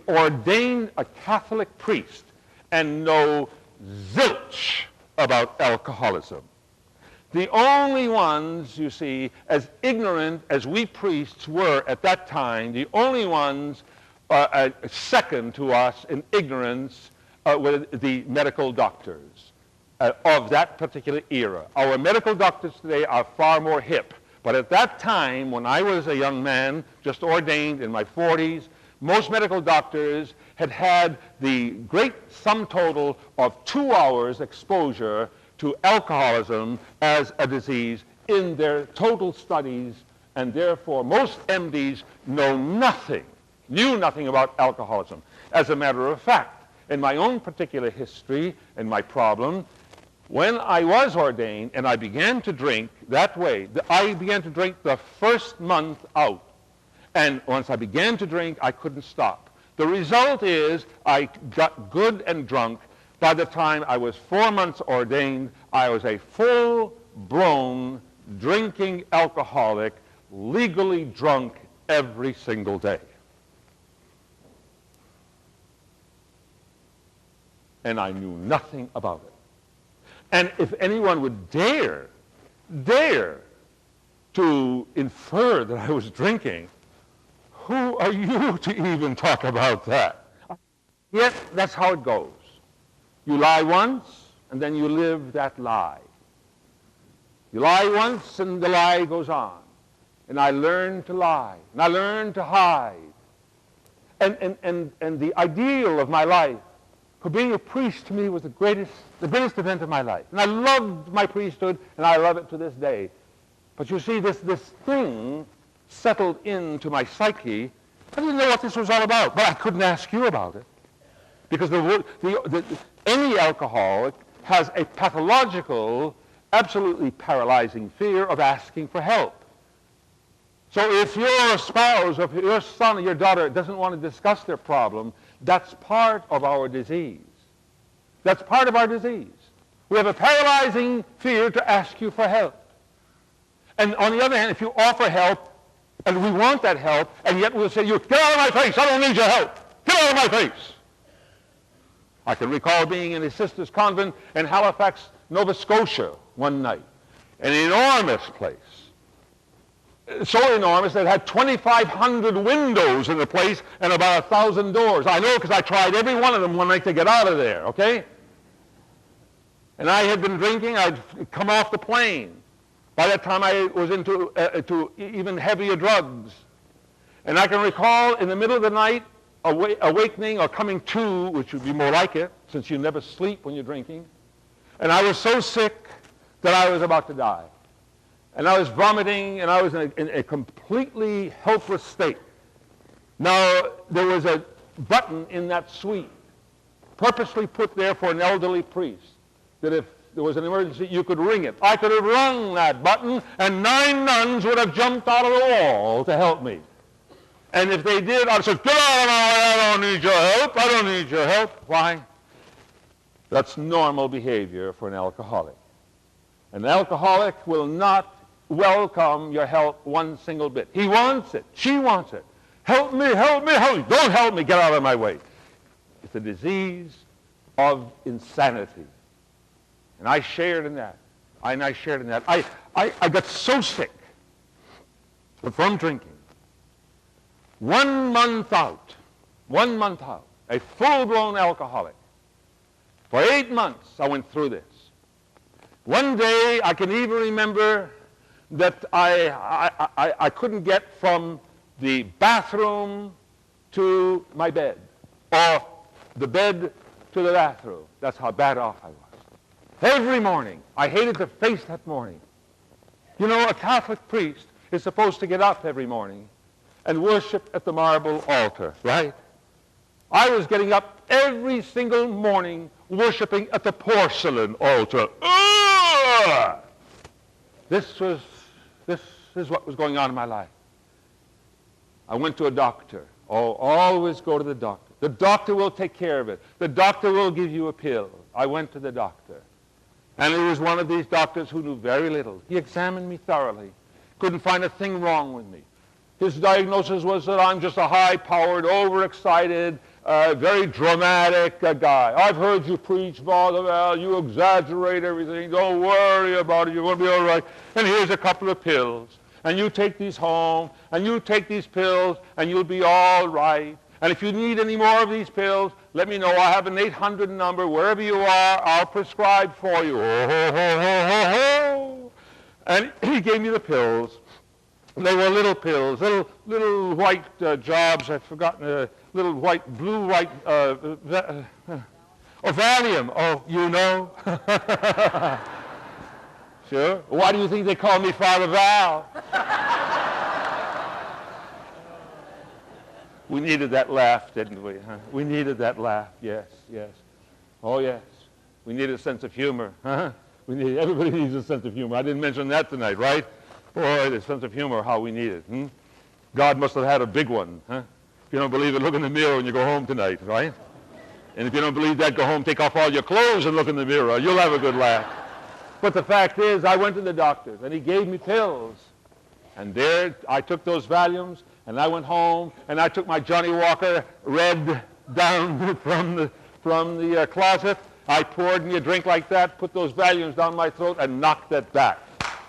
ordained a Catholic priest and know zilch about alcoholism. The only ones, you see, as ignorant as we priests were at that time, the only ones second to us in ignorance were the medical doctors of that particular era. Our medical doctors today are far more hip. But at that time, when I was a young man, just ordained in my 40s, most medical doctors had had the great sum total of 2 hours exposure to alcoholism as a disease in their total studies, and therefore most MDs knew nothing about alcoholism. As a matter of fact, in my own particular history and my problem, when I was ordained and I began to drink that way, I began to drink the first month out. And once I began to drink, I couldn't stop. The result is I got good and drunk. By the time I was 4 months ordained, I was a full-blown drinking alcoholic, legally drunk every single day. And I knew nothing about it. And if anyone would dare to infer that I was drinking, who are you to even talk about that? Yet that's how it goes. You lie once, and then you live that lie. You lie once, and the lie goes on. And I learned to lie, and I learned to hide. And the ideal of my life, for being a priest to me was the greatest event of my life. And I loved my priesthood, and I love it to this day. But you see, this thing settled into my psyche. I didn't know what this was all about, but I couldn't ask you about it. Because any alcoholic has a pathological, absolutely paralyzing fear of asking for help. So if your spouse, or your son or your daughter doesn't want to discuss their problem, that's part of our disease. That's part of our disease. We have a paralyzing fear to ask you for help. And on the other hand, if you offer help, and we want that help, and yet we'll say, get out of my face, I don't need your help. Get out of my face. I can recall being in a sister's convent in Halifax, Nova Scotia one night. An enormous place. So enormous that it had 2,500 windows in the place and about 1,000 doors. I know because I tried every one of them one night to get out of there, okay? And I had been drinking. I'd come off the plane. By that time I was into even heavier drugs. And I can recall in the middle of the night awakening or coming to, which would be more like it, since you never sleep when you're drinking. And I was so sick that I was about to die. And I was vomiting, and I was in a completely helpless state. Now, there was a button in that suite, purposely put there for an elderly priest, that if there was an emergency, you could ring it. I could have rung that button, and 9 nuns would have jumped out of the wall to help me. And if they did, I'd say, get out of my way, I don't need your help, I don't need your help. Why? That's normal behavior for an alcoholic. An alcoholic will not welcome your help one single bit. He wants it. She wants it. Help me, help me, help me. Don't help me. Get out of my way. It's a disease of insanity. And I shared in that. I shared in that. I got so sick from drinking. 1 month out, a full-blown alcoholic. For 8 months I went through this. One day I can even remember that I couldn't get from the bathroom to my bed, or the bed to the bathroom. That's how bad off I was. Every morning, I hated to face that morning. You know, a Catholic priest is supposed to get up every morning and worship at the marble altar, right? I was getting up every single morning worshiping at the porcelain altar. Ugh! This is what was going on in my life. I went to a doctor. Oh, always go to the doctor. The doctor will take care of it. The doctor will give you a pill. I went to the doctor. And it was one of these doctors who knew very little. He examined me thoroughly. Couldn't find a thing wrong with me. His diagnosis was that I'm just a high-powered, overexcited, very dramatic guy. I've heard you preach, Father Val. You exaggerate everything. Don't worry about it. You're going to be all right. And here's a couple of pills. And you take these home, and you take these pills, and you'll be all right. And if you need any more of these pills, let me know. I have an 800 number. Wherever you are, I'll prescribe for you. Oh, ho, ho, ho, ho, ho. And he gave me the pills. They were little pills, little white jobs. I've forgotten, little white, blue-white, Valium. Oh, you know? Sure. Why do you think they call me Father Val? We needed that laugh, didn't we? Huh? We needed that laugh. Yes, yes. Oh, yes. We needed a sense of humor. Huh? Everybody needs a sense of humor. I didn't mention that tonight, right? Boy, the sense of humor, how we need it. Hmm? God must have had a big one. Huh? If you don't believe it, look in the mirror when you go home tonight, right? And if you don't believe that, go home, take off all your clothes and look in the mirror. You'll have a good laugh. But the fact is, I went to the doctor, and he gave me pills. And there, I took those Valiums, and I went home, and I took my Johnny Walker Red down from the closet. I poured me a drink like that, put those Valiums down my throat, and knocked it back.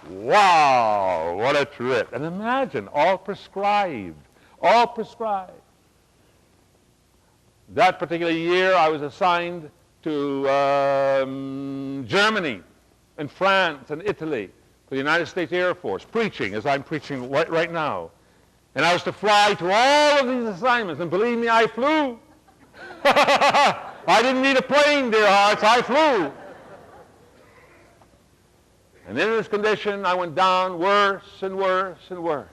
Wow, what a trip. And imagine, all prescribed. All prescribed. That particular year, I was assigned to Germany and France and Italy for the United States Air Force, preaching as I'm preaching right now. And I was to fly to all of these assignments, and believe me, I flew. I didn't need a plane, dear hearts, I flew. And in this condition, I went down worse and worse and worse.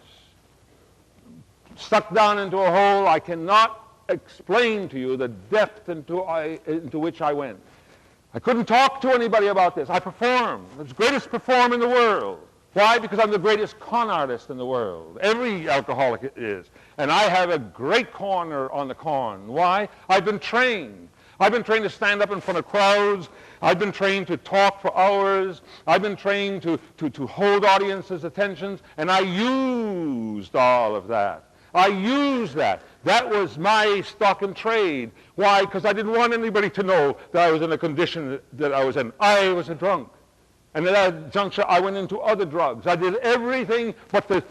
Stuck down into a hole. I cannot explain to you the depth into which I went. I couldn't talk to anybody about this. I performed. I was the greatest performer in the world. Why? Because I'm the greatest con artist in the world. Every alcoholic is. And I have a great corner on the con. Why? I've been trained. I've been trained to stand up in front of crowds. I've been trained to talk for hours. I've been trained to hold audiences' attentions. And I used all of that. I used that. That was my stock in trade. Why? Because I didn't want anybody to know that I was in a condition that I was in. I was a drunk. And at that juncture, I went into other drugs. I did everything but to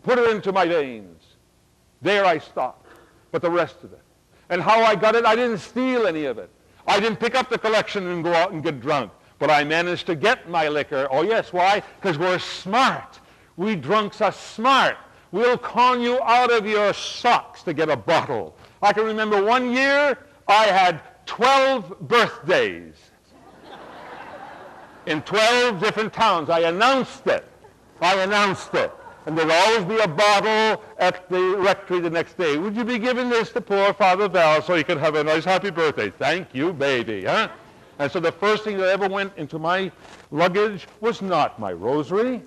put it into my veins. There I stopped. But the rest of it. And how I got it, I didn't steal any of it. I didn't pick up the collection and go out and get drunk. But I managed to get my liquor. Oh, yes. Why? Because we're smart. We drunks are smart. We'll con you out of your socks to get a bottle. I can remember one year I had 12 birthdays in 12 different towns. I announced it. And there'd always be a bottle at the rectory the next day. Would you be giving this to poor Father Val so he could have a nice happy birthday? Thank you, baby. Huh? And so the first thing that ever went into my luggage was not my rosary.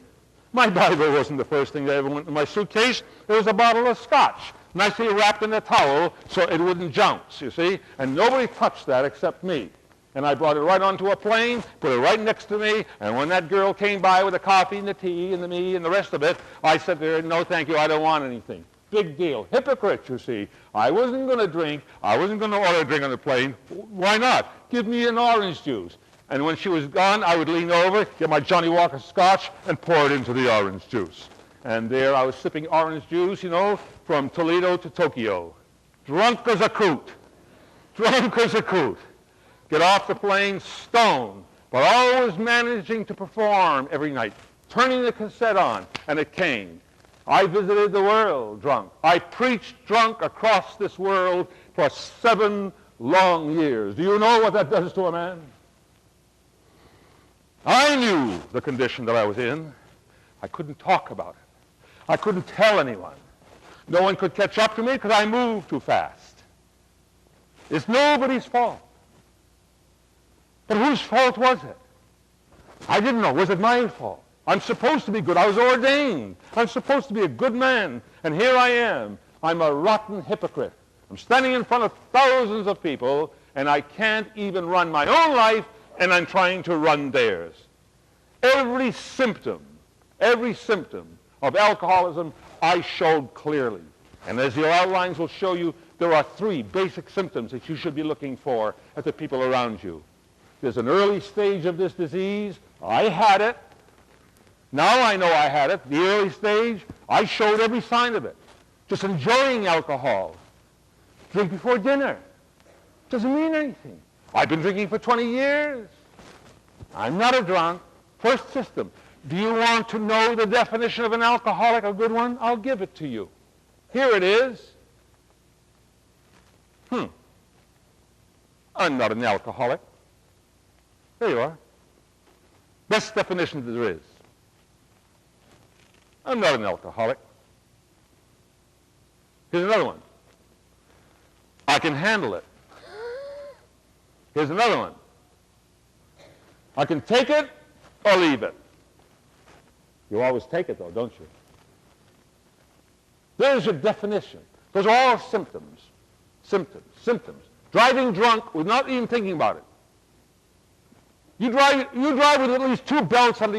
My Bible wasn't the first thing that ever went in my suitcase. There was a bottle of scotch, nicely wrapped in a towel so it wouldn't jounce, you see. And nobody touched that except me. And I brought it right onto a plane, put it right next to me, and when that girl came by with the coffee and the tea and the me and the rest of it, I said to her, no, thank you, I don't want anything. Big deal. Hypocrite, you see. I wasn't going to drink. I wasn't going to order a drink on the plane. Why not? Give me an orange juice. And when she was gone, I would lean over, get my Johnny Walker scotch, and pour it into the orange juice. And there I was sipping orange juice, you know, from Toledo to Tokyo. Drunk as a coot. Drunk as a coot. Get off the plane stoned, but always managing to perform every night, turning the cassette on, and it came. I visited the world drunk. I preached drunk across this world for 7 long years. Do you know what that does to a man? I knew the condition that I was in. I couldn't talk about it. I couldn't tell anyone. No one could catch up to me because I moved too fast. It's nobody's fault. But whose fault was it? I didn't know. Was it my fault? I'm supposed to be good. I was ordained. I'm supposed to be a good man. And here I am. I'm a rotten hypocrite. I'm standing in front of thousands of people, and I can't even run my own life, and I'm trying to run theirs. Every symptom of alcoholism I showed clearly. And as your outlines will show you, there are 3 basic symptoms that you should be looking for at the people around you. There's an early stage of this disease. I had it. Now I know I had it. The early stage, I showed every sign of it. Just enjoying alcohol. Drink before dinner. Doesn't mean anything. I've been drinking for 20 years. I'm not a drunk. First system. Do you want to know the definition of an alcoholic, a good one? I'll give it to you. Here it is. I'm not an alcoholic. There you are. Best definition that there is. I'm not an alcoholic. Here's another one. I can handle it. Here's another one. I can take it or leave it. You always take it, though, don't you? There's your definition. Those are all symptoms. Symptoms. Driving drunk without even thinking about it. You drive with at least two belts under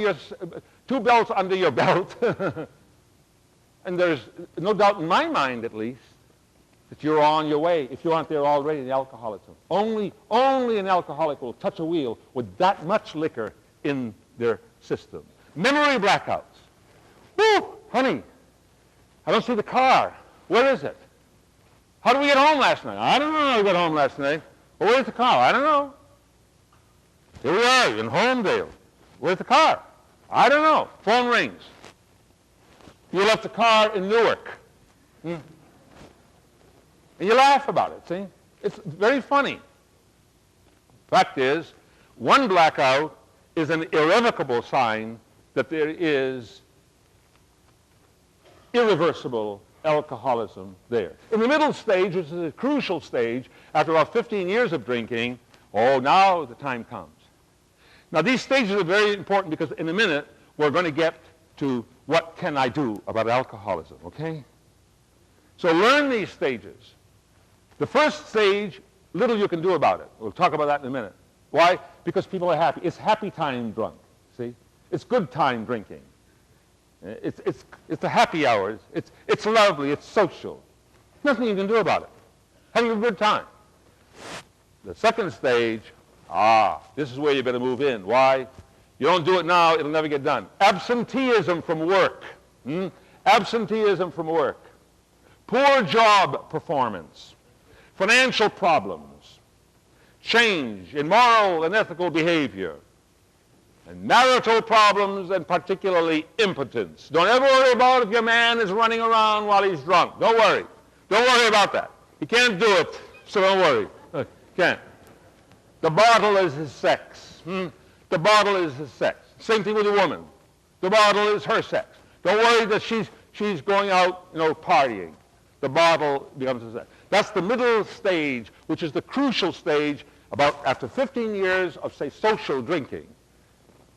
your belt. And there's no doubt in my mind, at least, that you're on your way if you aren't there already in alcoholism. Only an alcoholic will touch a wheel with that much liquor in their system. Memory blackouts. Woo, honey, I don't see the car. Where is it? How did we get home last night? I don't know how we got home last night. Well, where's the car? I don't know. Here we are in Homdel. Where's the car? I don't know. Phone rings. You left the car in Newark. And you laugh about it, see? It's very funny. Fact is, one blackout is an irrevocable sign that there is irreversible alcoholism there. In the middle stage, which is a crucial stage, after about 15 years of drinking, now the time comes. Now, these stages are very important because in a minute, we're going to get to what can I do about alcoholism, okay? So learn these stages. The first stage, little you can do about it. We'll talk about that in a minute. Why? Because people are happy. It's happy time drunk, see? It's good time drinking. It's the happy hours. It's lovely. It's social. Nothing you can do about it. Having a good time. The second stage, this is where you better move in. Why? You don't do it now, it'll never get done. Absenteeism from work. Absenteeism from work. Poor job performance. Financial problems. Change in moral and ethical behavior. And marital problems, and particularly impotence. Don't ever worry about if your man is running around while he's drunk. Don't worry. Don't worry about that. He can't do it, so don't worry. Can't. The bottle is his sex. The bottle is his sex. Same thing with a woman. The bottle is her sex. Don't worry that she's going out, partying. The bottle becomes his sex. That's the middle stage, which is the crucial stage about after 15 years of, say, social drinking.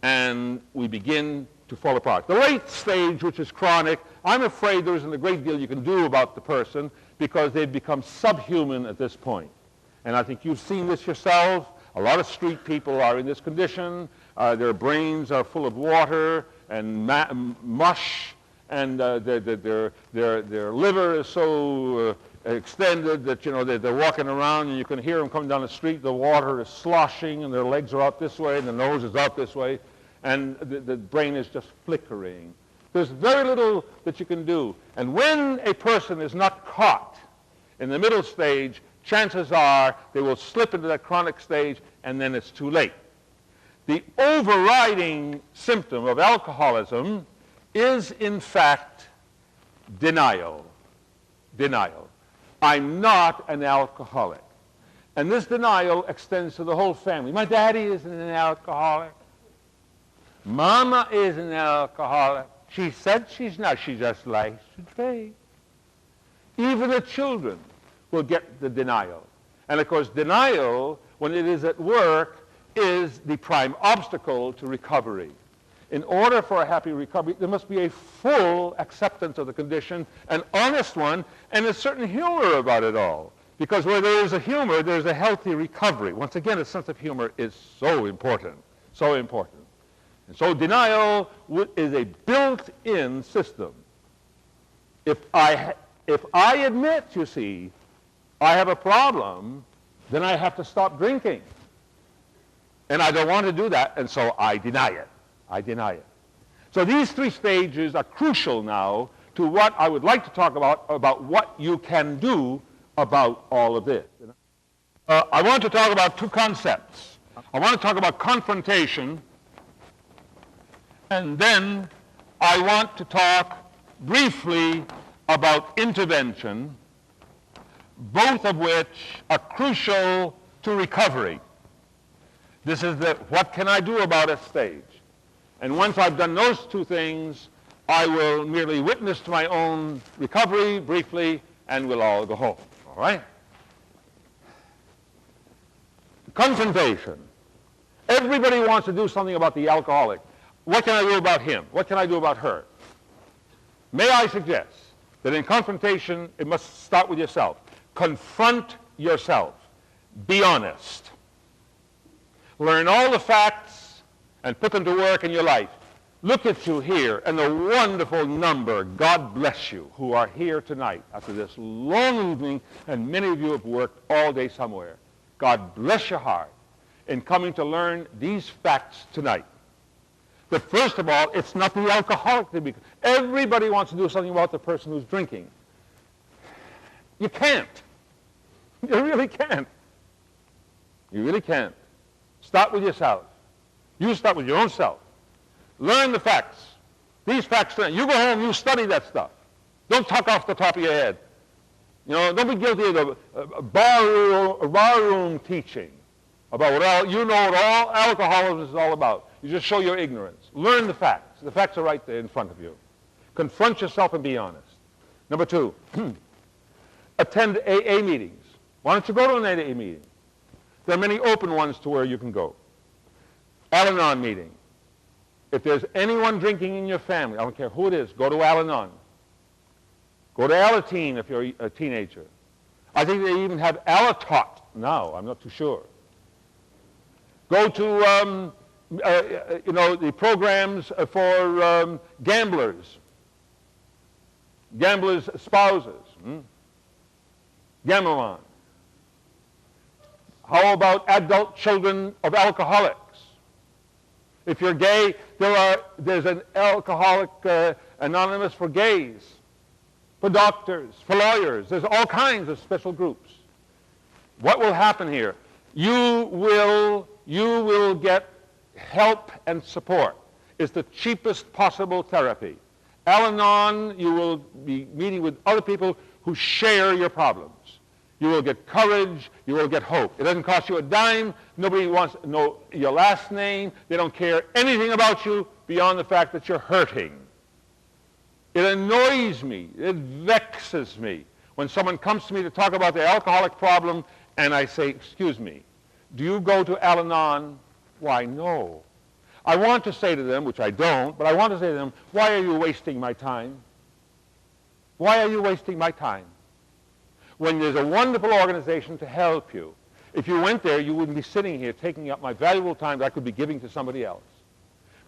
And we begin to fall apart. The late stage, which is chronic, I'm afraid there isn't a great deal you can do about the person because they've become subhuman at this point. And I think you've seen this yourself. A lot of street people are in this condition. Their brains are full of water and mush, and their liver is so extended that they're walking around and you can hear them coming down the street. The water is sloshing and their legs are out this way and the nose is out this way, and the brain is just flickering. There's very little that you can do. And when a person is not caught in the middle stage, chances are they will slip into that chronic stage, and then it's too late. The overriding symptom of alcoholism is, in fact, denial. Denial. I'm not an alcoholic. And this denial extends to the whole family. My daddy isn't an alcoholic. Mama is an alcoholic. She said she's not. She just likes to drink. Even the children will get the denial. And of course, denial, when it is at work, is the prime obstacle to recovery. In order for a happy recovery, there must be a full acceptance of the condition, an honest one, and a certain humor about it all. Because where there is a humor, there's a healthy recovery. Once again, a sense of humor is so important, so important. And so denial is a built-in system. If I admit, you see, I have a problem, then I have to stop drinking. And I don't want to do that, and so I deny it. I deny it. So these three stages are crucial now to what I would like to talk about what you can do about all of this. I want to talk about two concepts. I want to talk about confrontation, and then I want to talk briefly about intervention, both of which are crucial to recovery. This is the what can I do about it stage. And once I've done those two things, I will merely witness to my own recovery briefly, and we'll all go home. All right? Confrontation. Everybody wants to do something about the alcoholic. What can I do about him? What can I do about her? May I suggest that in confrontation, it must start with yourself. Confront yourself. Be honest. Learn all the facts and put them to work in your life. Look at you here and the wonderful number, God bless you, who are here tonight after this long evening, and many of you have worked all day somewhere. God bless your heart in coming to learn these facts tonight. But first of all, it's not the alcoholic to be. Everybody wants to do something about the person who's drinking. You can't. You really can't. You really can't. Start with yourself. You start with your own self. Learn the facts. These facts, you go home, you study that stuff. Don't talk off the top of your head. You know, don't be guilty of the barroom teaching about what all, you know what all alcoholism is all about. You just show your ignorance. Learn the facts. The facts are right there in front of you. Confront yourself and be honest. Number 2, attend AA meetings. Why don't you go to an AA meeting? There are many open ones to where you can go. Al-Anon meeting. If there's anyone drinking in your family, I don't care who it is, go to Al-Anon. Go to Alateen if you're a teenager. I think they even have Alatot now. I'm not too sure. Go to, the programs for gamblers, spouses, Gamelan. How about adult children of alcoholics? If you're gay, there's an Alcoholic Anonymous for gays, for doctors, for lawyers. There's all kinds of special groups. What will happen here? You will get help and support. It's the cheapest possible therapy. Al-Anon, you will be meeting with other people who share your problems. You will get courage. You will get hope. It doesn't cost you a dime. Nobody wants to know your last name. They don't care anything about you beyond the fact that you're hurting. It annoys me. It vexes me when someone comes to me to talk about their alcoholic problem and I say, excuse me, do you go to Al-Anon? Why, no. I want to say to them, which I don't, but I want to say to them, why are you wasting my time? Why are you wasting my time? When there's a wonderful organization to help you. If you went there, you wouldn't be sitting here taking up my valuable time that I could be giving to somebody else.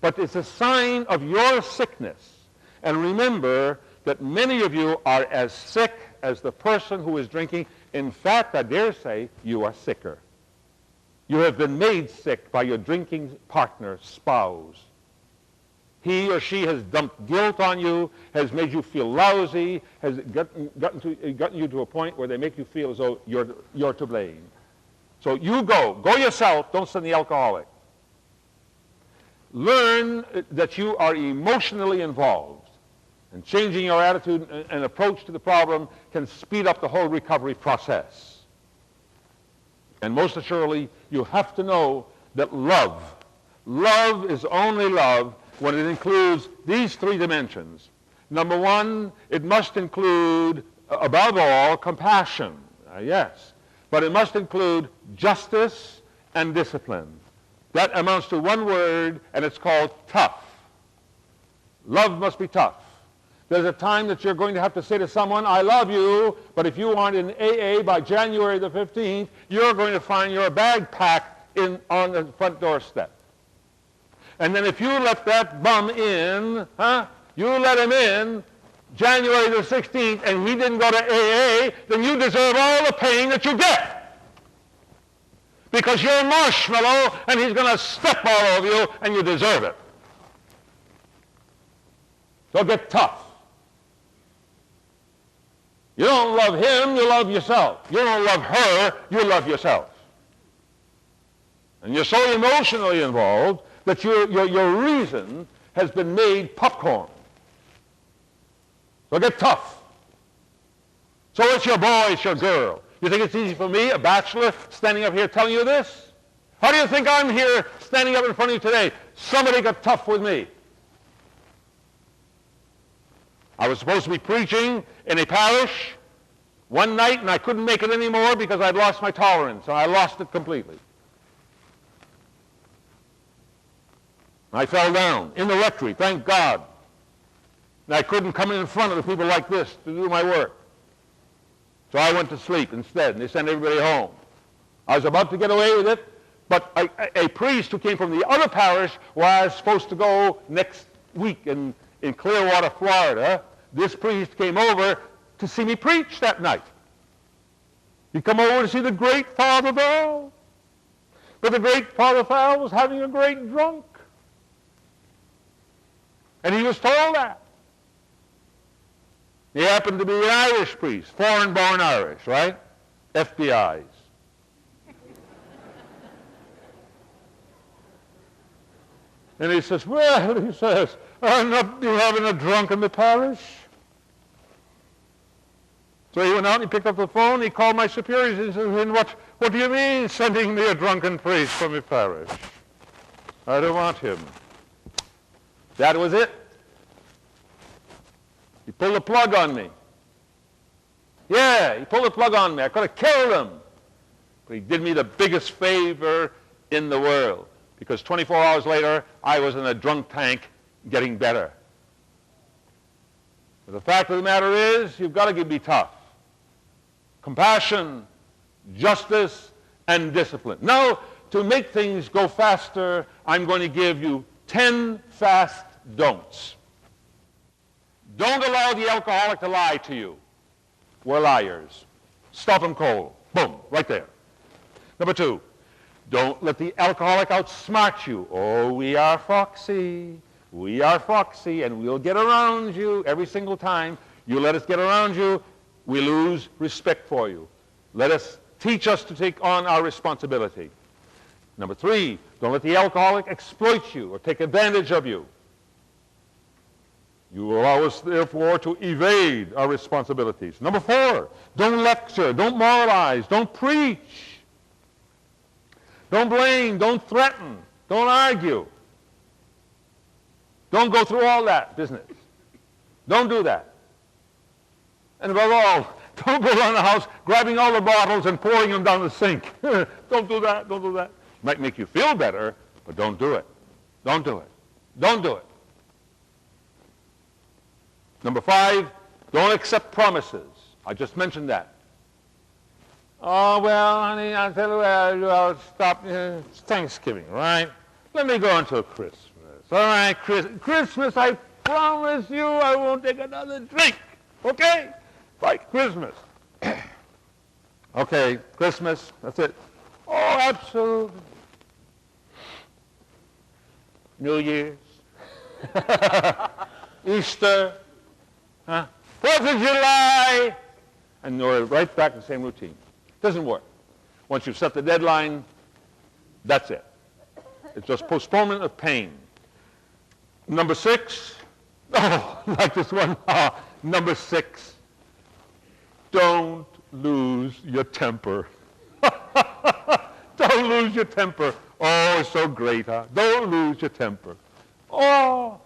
But it's a sign of your sickness. And remember that many of you are as sick as the person who is drinking. In fact, I dare say, you are sicker. You have been made sick by your drinking partner, spouse. He or she has dumped guilt on you, has made you feel lousy, has gotten you to a point where they make you feel as though you're to blame. So you go yourself, don't send the alcoholic. Learn that you are emotionally involved, and changing your attitude and approach to the problem can speed up the whole recovery process. And most assuredly, you have to know that love is only love when it includes these 3 dimensions. Number 1, it must include, above all, compassion. Yes. But it must include justice and discipline. That amounts to one word, and it's called tough. Love must be tough. There's a time that you're going to have to say to someone, I love you, but if you aren't in AA by January the 15th, you're going to find your bag packed on the front doorstep. And then if you let that bum in, you let him in January the 16th and he didn't go to AA, then you deserve all the pain that you get. Because you're a marshmallow and he's going to step all over you and you deserve it. So get tough. You don't love him, you love yourself. You don't love her, you love yourself. And you're so emotionally involved that your reason has been made popcorn. So get tough. So it's your boy, it's your girl. You think it's easy for me, a bachelor, standing up here telling you this? How do you think I'm here standing up in front of you today? Somebody got tough with me. I was supposed to be preaching in a parish one night and I couldn't make it anymore because I'd lost my tolerance, and I lost it completely. I fell down in the rectory, thank God. And I couldn't come in front of the people like this to do my work. So I went to sleep instead, and they sent everybody home. I was about to get away with it, but a priest who came from the other parish where I was supposed to go next week in Clearwater, Florida, this priest came over to see me preach that night. He'd come over to see the great Father Val. But the great Father Val was having a great drunk. And he was told that. He happened to be an Irish priest, foreign-born Irish, right? FBI's. And he says, well, he says, I'm not having a drunk in the parish. So he went out and he picked up the phone, he called my superiors, and he said, what do you mean sending me a drunken priest from your parish? I don't want him. That was it. He pulled the plug on me. Yeah, he pulled the plug on me. I could have killed him. But he did me the biggest favor in the world, because 24 hours later, I was in a drunk tank getting better. But the fact of the matter is, you've got to be tough. Compassion, justice, and discipline. Now, to make things go faster, I'm going to give you 10 fast don'ts. Don't allow the alcoholic to lie to you. We're liars. Stop them cold. Boom, right there. Number 2, don't let the alcoholic outsmart you. Oh, we are foxy. We are foxy, and we'll get around you every single time. You let us get around you, we lose respect for you. Teach us to take on our responsibility. Number 3, don't let the alcoholic exploit you or take advantage of you. You allow us, therefore, to evade our responsibilities. Number 4, don't lecture, don't moralize, don't preach. Don't blame, don't threaten, don't argue. Don't go through all that business. Don't do that. And above all, don't go around the house grabbing all the bottles and pouring them down the sink. Don't do that, don't do that. It might make you feel better, but don't do it. Don't do it. Don't do it. Number 5, don't accept promises. I just mentioned that. Oh, well, honey, I'll tell you what, I'll stop. It's Thanksgiving, right? Let me go until Christmas. All right, Christmas, I promise you I won't take another drink. Okay? Like Christmas. Okay, Christmas, that's it. Oh, absolutely. New Year's. Easter. 4th of July. And we're right back to the same routine. Doesn't work. Once you've set the deadline, that's it. It's just postponement of pain. Number 6. Oh, like this one. Number 6. Don't lose your temper. Don't lose your temper. Oh, it's so great, huh? Don't lose your temper. Oh,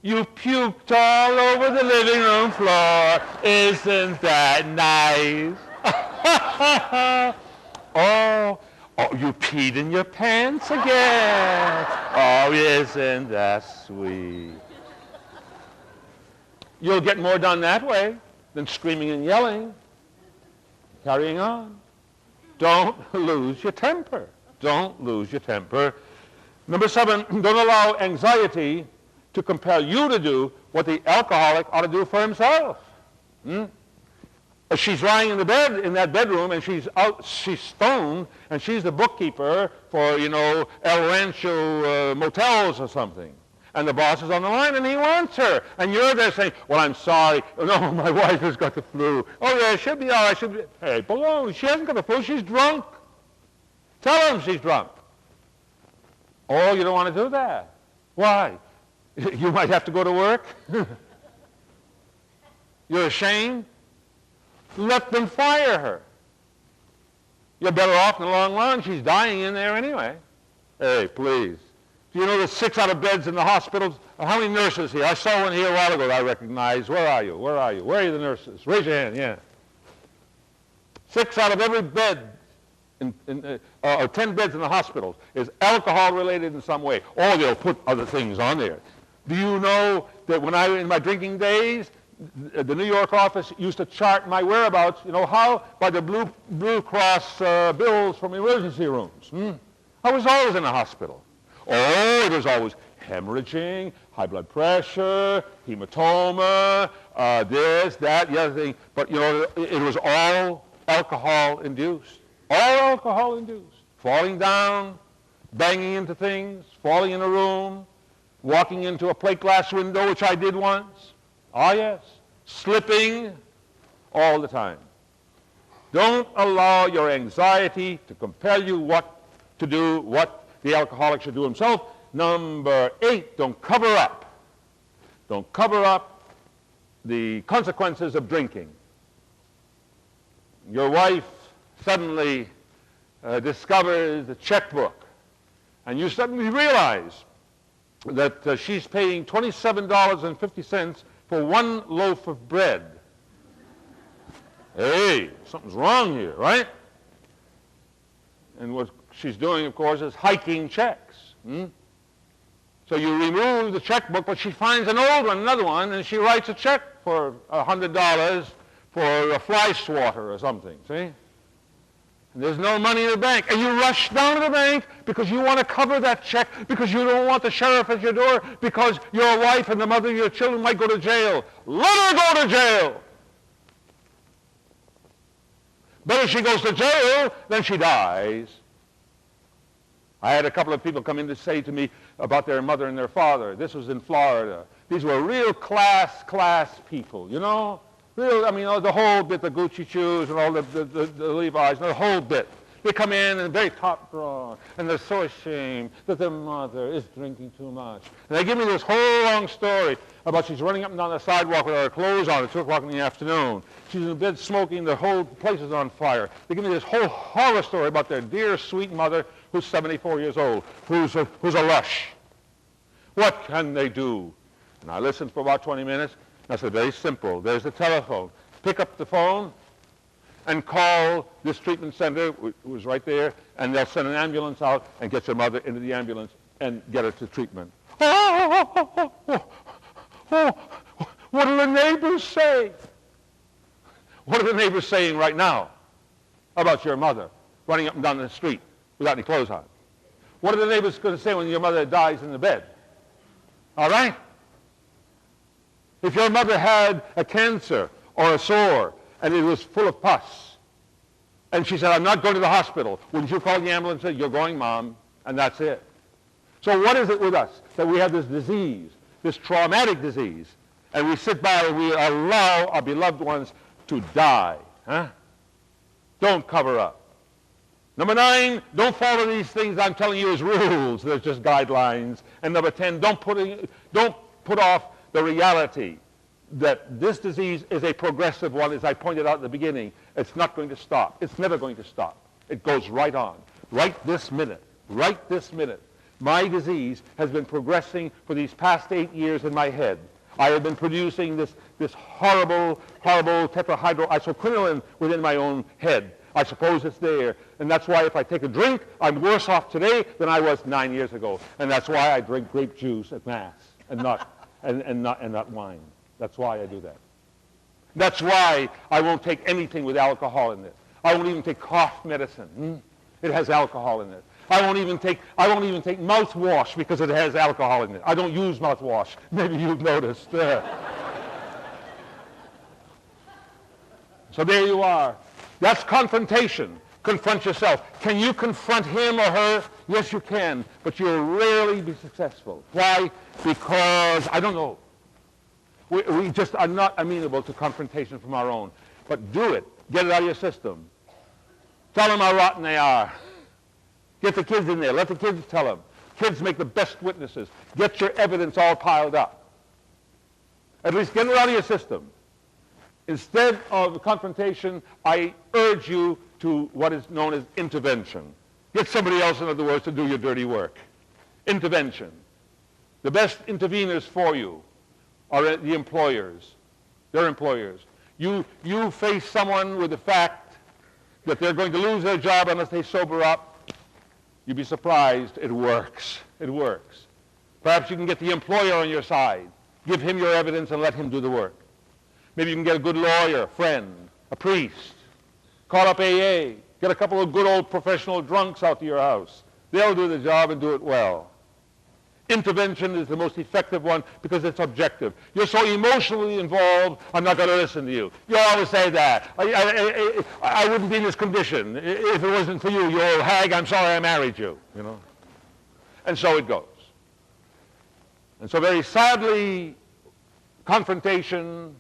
you puked all over the living room floor. Isn't that nice? Oh, you peed in your pants again. Oh, isn't that sweet? You'll get more done that way than screaming and yelling. Carrying on. Don't lose your temper. Don't lose your temper. Number 7, don't allow anxiety to compel you to do what the alcoholic ought to do for himself. She's lying in the bed in that bedroom, and she's stoned, and she's the bookkeeper for, El Rancho motels or something. And the boss is on the line, and he wants her. And you're there saying, well, I'm sorry. No, my wife has got the flu. Oh, yeah, she'll be all right. Hey, baloney, she hasn't got the flu. She's drunk. Tell him she's drunk. Oh, you don't want to do that. Why? You might have to go to work. You're ashamed. Let them fire her. You're better off in the long run. She's dying in there anyway. Hey, please. Do you know there's 6 out of beds in the hospitals? How many nurses here? I saw one here a while ago that I recognized. Where are you? Where are you? Where are you, the nurses? Raise your hand, yeah. 6 out of every bed, or 10 beds in the hospitals, is alcohol-related in some way. Or they'll put other things on there. Do you know that when I was in my drinking days, the New York office used to chart my whereabouts, you know how? By the Blue Cross bills from emergency rooms. I was always in the hospital. Oh, there was always hemorrhaging, high blood pressure, hematoma, this, that, the other thing. But, you know, it was all alcohol-induced. All alcohol-induced. Falling down, banging into things, falling in a room, walking into a plate glass window, which I did once. Ah, yes. Slipping all the time. Don't allow your anxiety to compel you what to do, what the alcoholic should do himself. Number 8, don't cover up. Don't cover up the consequences of drinking. Your wife suddenly discovers the checkbook, and you suddenly realize that she's paying $27.50 for 1 loaf of bread. Hey, something's wrong here, right? And what she's doing, of course, is hiking checks. So you remove the checkbook, but she finds an old one, another one, and she writes a check for $100 for a fly swatter or something, see? And there's no money in the bank. And you rush down to the bank because you want to cover that check, because you don't want the sheriff at your door, because your wife and the mother of your children might go to jail. Let her go to jail. Better she goes to jail than she dies. I had a couple of people come in to say to me about their mother and their father. This was in Florida. These were real class people, you know? Real, I mean, the whole bit, the Gucci shoes and all the Levi's, the whole bit. They come in and very top drawer, and they're so ashamed that their mother is drinking too much. And they give me this whole long story about she's running up and down the sidewalk with her clothes on at 2 o'clock in the afternoon. She's in bed smoking, the whole place is on fire. They give me this whole horror story about their dear, sweet mother who's 74 years old, who's a lush. What can they do? And I listened for about 20 minutes. I said, very simple. There's the telephone. Pick up the phone and call this treatment center, which was right there, and they'll send an ambulance out and get your mother into the ambulance and get her to treatment. What do the neighbors say? What are the neighbors saying right now about your mother running up and down the street without any clothes on? What are the neighbors going to say when your mother dies in the bed? All right? If your mother had a cancer or a sore and it was full of pus, and she said, I'm not going to the hospital, wouldn't you call the ambulance and say, you're going, Mom, and that's it? So what is it with us that we have this disease, this traumatic disease, and we sit by and we allow our beloved ones to die? Huh? Don't cover up. Number 9, don't follow these things I'm telling you as rules. They're just guidelines. And number 10, don't put off the reality that this disease is a progressive one, as I pointed out at the beginning. It's not going to stop. It's never going to stop. It goes right on. Right this minute. My disease has been progressing for these past 8 years in my head. I have been producing this horrible tetrahydroisoquinoline within my own head. I suppose it's there. And that's why if I take a drink, I'm worse off today than I was 9 years ago. And that's why I drink grape juice at Mass and not wine. That's why I do that. That's why I won't take anything with alcohol in it. I won't even take cough medicine. It has alcohol in it. I won't even take mouthwash because it has alcohol in it. I don't use mouthwash. Maybe you've noticed. So there you are. That's confrontation. Confront yourself. Can you confront him or her? Yes, you can, but you'll rarely be successful. Why? Because, I don't know. We just are not amenable to confrontation from our own. But do it. Get it out of your system. Tell them how rotten they are. Get the kids in there. Let the kids tell them. Kids make the best witnesses. Get your evidence all piled up. At least get it out of your system. Instead of confrontation, I urge you to what is known as intervention. Get somebody else, in other words, to do your dirty work. Intervention. The best interveners for you are the employers. They're employers. You face someone with the fact that they're going to lose their job unless they sober up, you'd be surprised. It works. It works. Perhaps you can get the employer on your side. Give him your evidence and let him do the work. Maybe you can get a good lawyer, a friend, a priest. Call up AA. Get a couple of good old professional drunks out to your house. They'll do the job and do it well. Intervention is the most effective one because it's objective. You're so emotionally involved, I'm not going to listen to you. You always say that. I wouldn't be in this condition if it wasn't for you, you old hag. I'm sorry I married you, you know. And so it goes. And so very sadly, confrontation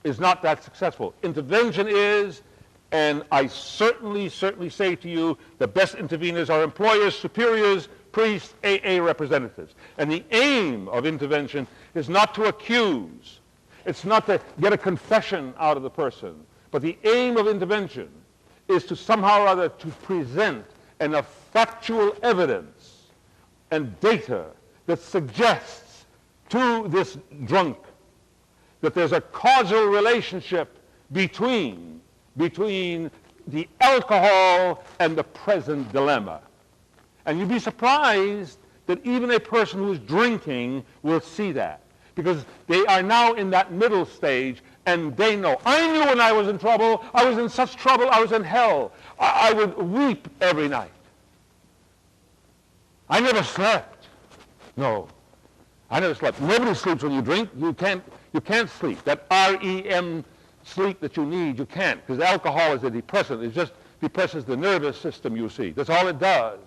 is not that successful. Intervention is, and I certainly say to you, the best interveners are employers, superiors, priests, AA representatives. And the aim of intervention is not to accuse. It's not to get a confession out of the person. But the aim of intervention is to somehow or other to present enough factual evidence and data that suggests to this drunk that there's a causal relationship between the alcohol and the present dilemma. And you'd be surprised that even a person who's drinking will see that, because they are now in that middle stage and they know. I knew when I was in trouble, I was in such trouble, I was in hell. I would weep every night. I never slept. No, I never slept. Nobody sleeps when you drink. You can't sleep. That REM sleep that you need, you can't, because alcohol is a depressant. It just depresses the nervous system, you see. That's all it does.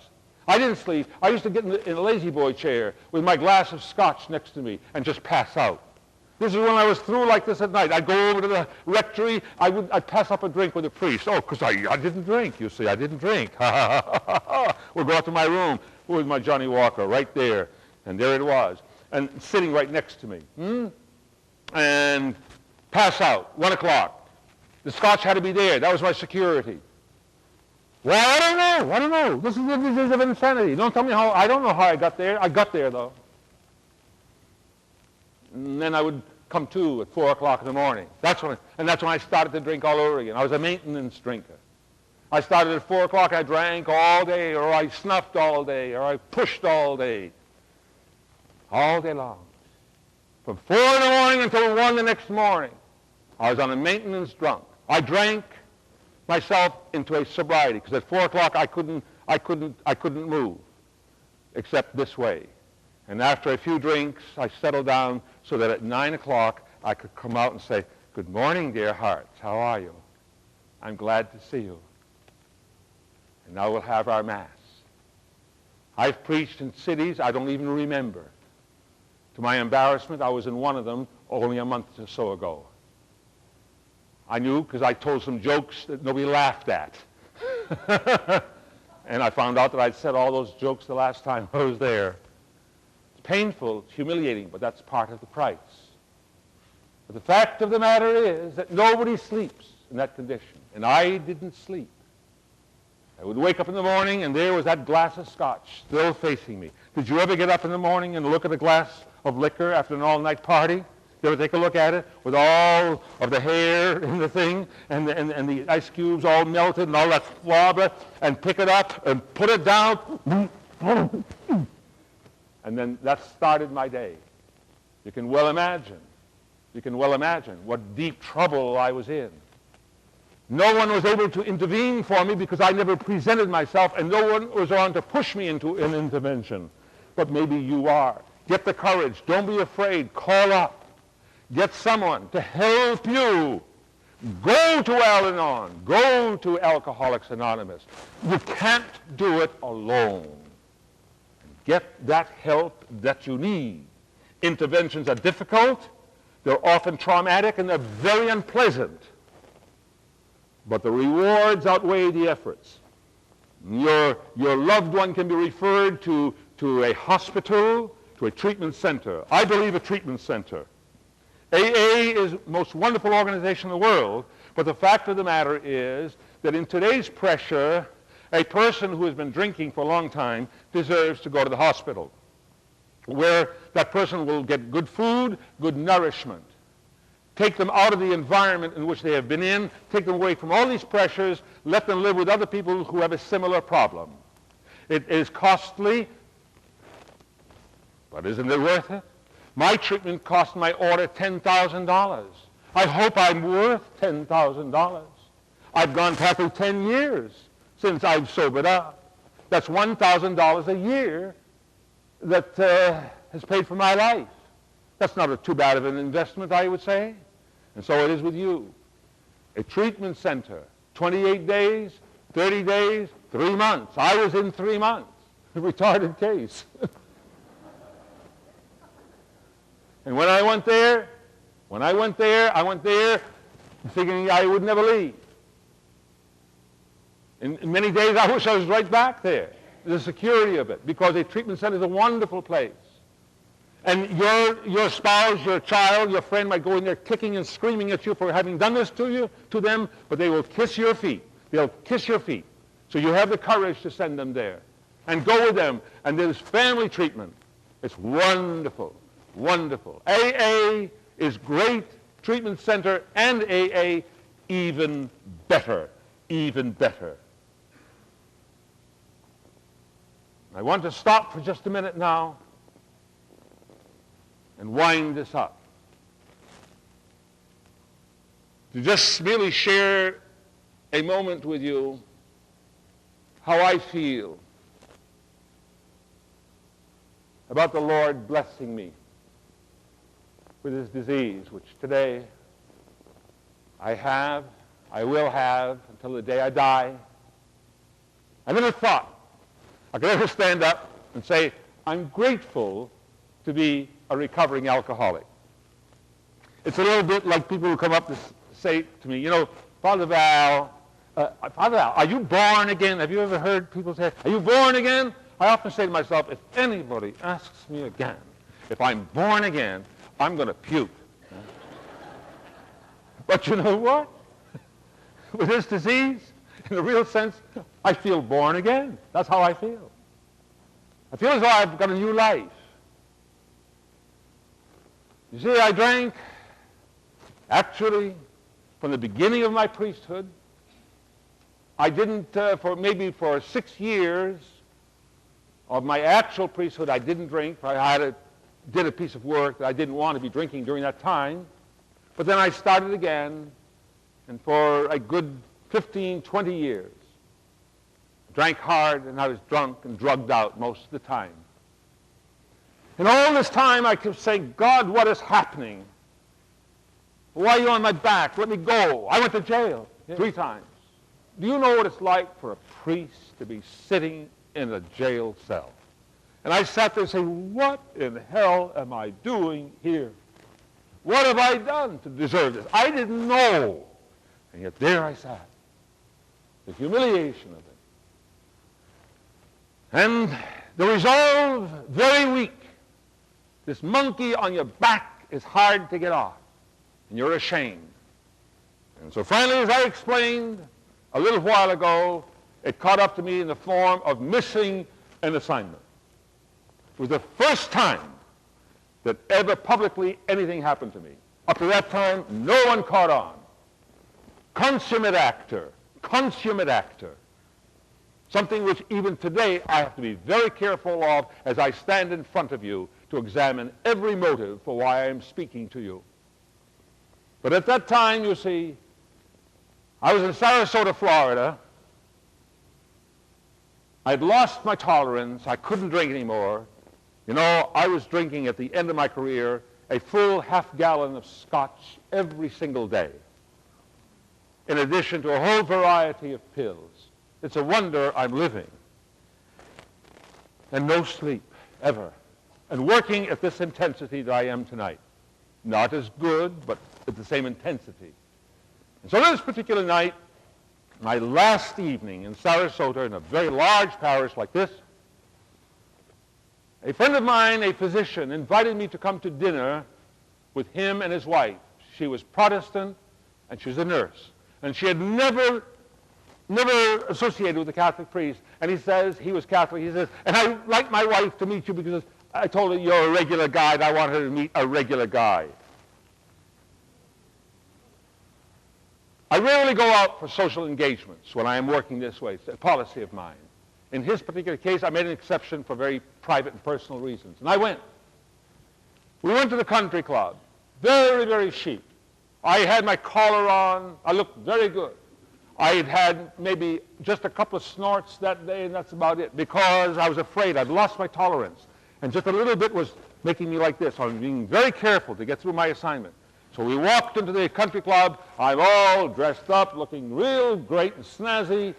I didn't sleep. I used to get in a lazy boy chair with my glass of scotch next to me and just pass out. This is when I was through like this at night. I'd go over to the rectory. I'd pass up a drink with the priest. Oh, because I didn't drink, you see. I didn't drink. We'll go out to my room with my Johnny Walker right there. And there it was. And sitting right next to me. And pass out. 1 o'clock. The scotch had to be there. That was my security. Well, I don't know. This is the disease of insanity. Don't tell me how. I don't know how I got there. I got there, though. And then I would come to at 4 o'clock in the morning. That's when I started to drink all over again. I was a maintenance drinker. I started at 4 o'clock. I drank all day, or I snuffed all day, or I pushed all day. All day long. From 4 in the morning until 1 the next morning, I was on a maintenance drunk. I drank myself into a sobriety, because at 4 o'clock I couldn't move except this way. And after a few drinks, I settled down so that at 9 o'clock I could come out and say, "Good morning, dear hearts. How are you? I'm glad to see you. And now we'll have our Mass." I've preached in cities I don't even remember. To my embarrassment, I was in one of them only a month or so ago. I knew because I told some jokes that nobody laughed at. And I found out that I'd said all those jokes the last time I was there. It's painful, it's humiliating, but that's part of the price. But the fact of the matter is that nobody sleeps in that condition. And I didn't sleep. I would wake up in the morning and there was that glass of scotch still facing me. Did you ever get up in the morning and look at a glass of liquor after an all-night party? You ever take a look at it with all of the hair in the thing and the ice cubes all melted and all that flabber, and pick it up and put it down? And then that started my day. You can well imagine what deep trouble I was in. No one was able to intervene for me because I never presented myself, and no one was on to push me into an intervention. But maybe you are. Get the courage. Don't be afraid. Call up. Get someone to help you. Go to Al-Anon. Go to Alcoholics Anonymous. You can't do it alone. Get that help that you need. Interventions are difficult. They're often traumatic, and they're very unpleasant. But the rewards outweigh the efforts. Your loved one can be referred to a hospital, to a treatment center. I believe a treatment center. AA is the most wonderful organization in the world, but the fact of the matter is that in today's pressure, a person who has been drinking for a long time deserves to go to the hospital, where that person will get good food, good nourishment, take them out of the environment in which they have been in, take them away from all these pressures, let them live with other people who have a similar problem. It is costly, but isn't it worth it? My treatment cost my order $10,000. I hope I'm worth $10,000. I've gone probably 10 years since I've sobered up. That's $1,000 a year that has paid for my life. That's not too bad of an investment, I would say. And so it is with you. A treatment center, 28 days, 30 days, 3 months. I was in 3 months, a retarded case. And when I went there thinking I would never leave. In many days I wish I was right back there, the security of it, because a treatment center is a wonderful place. And your spouse, your child, your friend might go in there kicking and screaming at you for having done this to them, but they will kiss your feet. They'll kiss your feet. So you have the courage to send them there. And go with them. And there's family treatment. It's wonderful, wonderful. AA is great. Treatment center and AA even better, even better. I want to stop for just a minute now and wind this up. To just merely share a moment with you how I feel about the Lord blessing me with this disease, which today I will have until the day I die. I never thought I could ever stand up and say, I'm grateful to be a recovering alcoholic. It's a little bit like people who come up to say to me, you know, Father Val, are you born again? Have you ever heard people say, are you born again? I often say to myself, if anybody asks me again if I'm born again, I'm going to puke. But you know what? With this disease, in a real sense, I feel born again. That's how I feel. I feel as though I've got a new life. You see, I drank, actually, from the beginning of my priesthood. I didn't, for 6 years of my actual priesthood, I didn't drink. I did a piece of work that I didn't want to be drinking during that time. But then I started again, and for a good 15, 20 years, I drank hard, and I was drunk and drugged out most of the time. And all this time I kept saying, God, what is happening? Why are you on my back? Let me go. I went to jail 3 times. Do you know what it's like for a priest to be sitting in a jail cell? And I sat there saying, what in hell am I doing here? What have I done to deserve this? I didn't know. And yet there I sat. The humiliation of it. And the resolve, very weak. This monkey on your back is hard to get off. And you're ashamed. And so finally, as I explained a little while ago, it caught up to me in the form of missing an assignment. It was the first time that ever publicly anything happened to me. Up to that time, no one caught on. Consummate actor. Consummate actor. Something which even today I have to be very careful of as I stand in front of you to examine every motive for why I am speaking to you. But at that time, you see, I was in Sarasota, Florida. I'd lost my tolerance. I couldn't drink anymore. You know, I was drinking at the end of my career a full half-gallon of scotch every single day, in addition to a whole variety of pills. It's a wonder I'm living. And no sleep, ever. And working at this intensity that I am tonight. Not as good, but at the same intensity. And so this particular night, my last evening in Sarasota, in a very large parish like this, a friend of mine, a physician, invited me to come to dinner with him and his wife. She was Protestant, and she was a nurse. And she had never associated with a Catholic priest. And he says, he was Catholic, he says, and I'd like my wife to meet you because I told her you're a regular guy and I want her to meet a regular guy. I rarely go out for social engagements when I am working this way. It's a policy of mine. In his particular case, I made an exception for very private and personal reasons. And I went. We went to the country club. Very, very chic. I had my collar on. I looked very good. I had had maybe just a couple of snorts that day, and that's about it, because I was afraid. I'd lost my tolerance. And just a little bit was making me like this. I was being very careful to get through my assignment. So we walked into the country club. I'm all dressed up, looking real great and snazzy.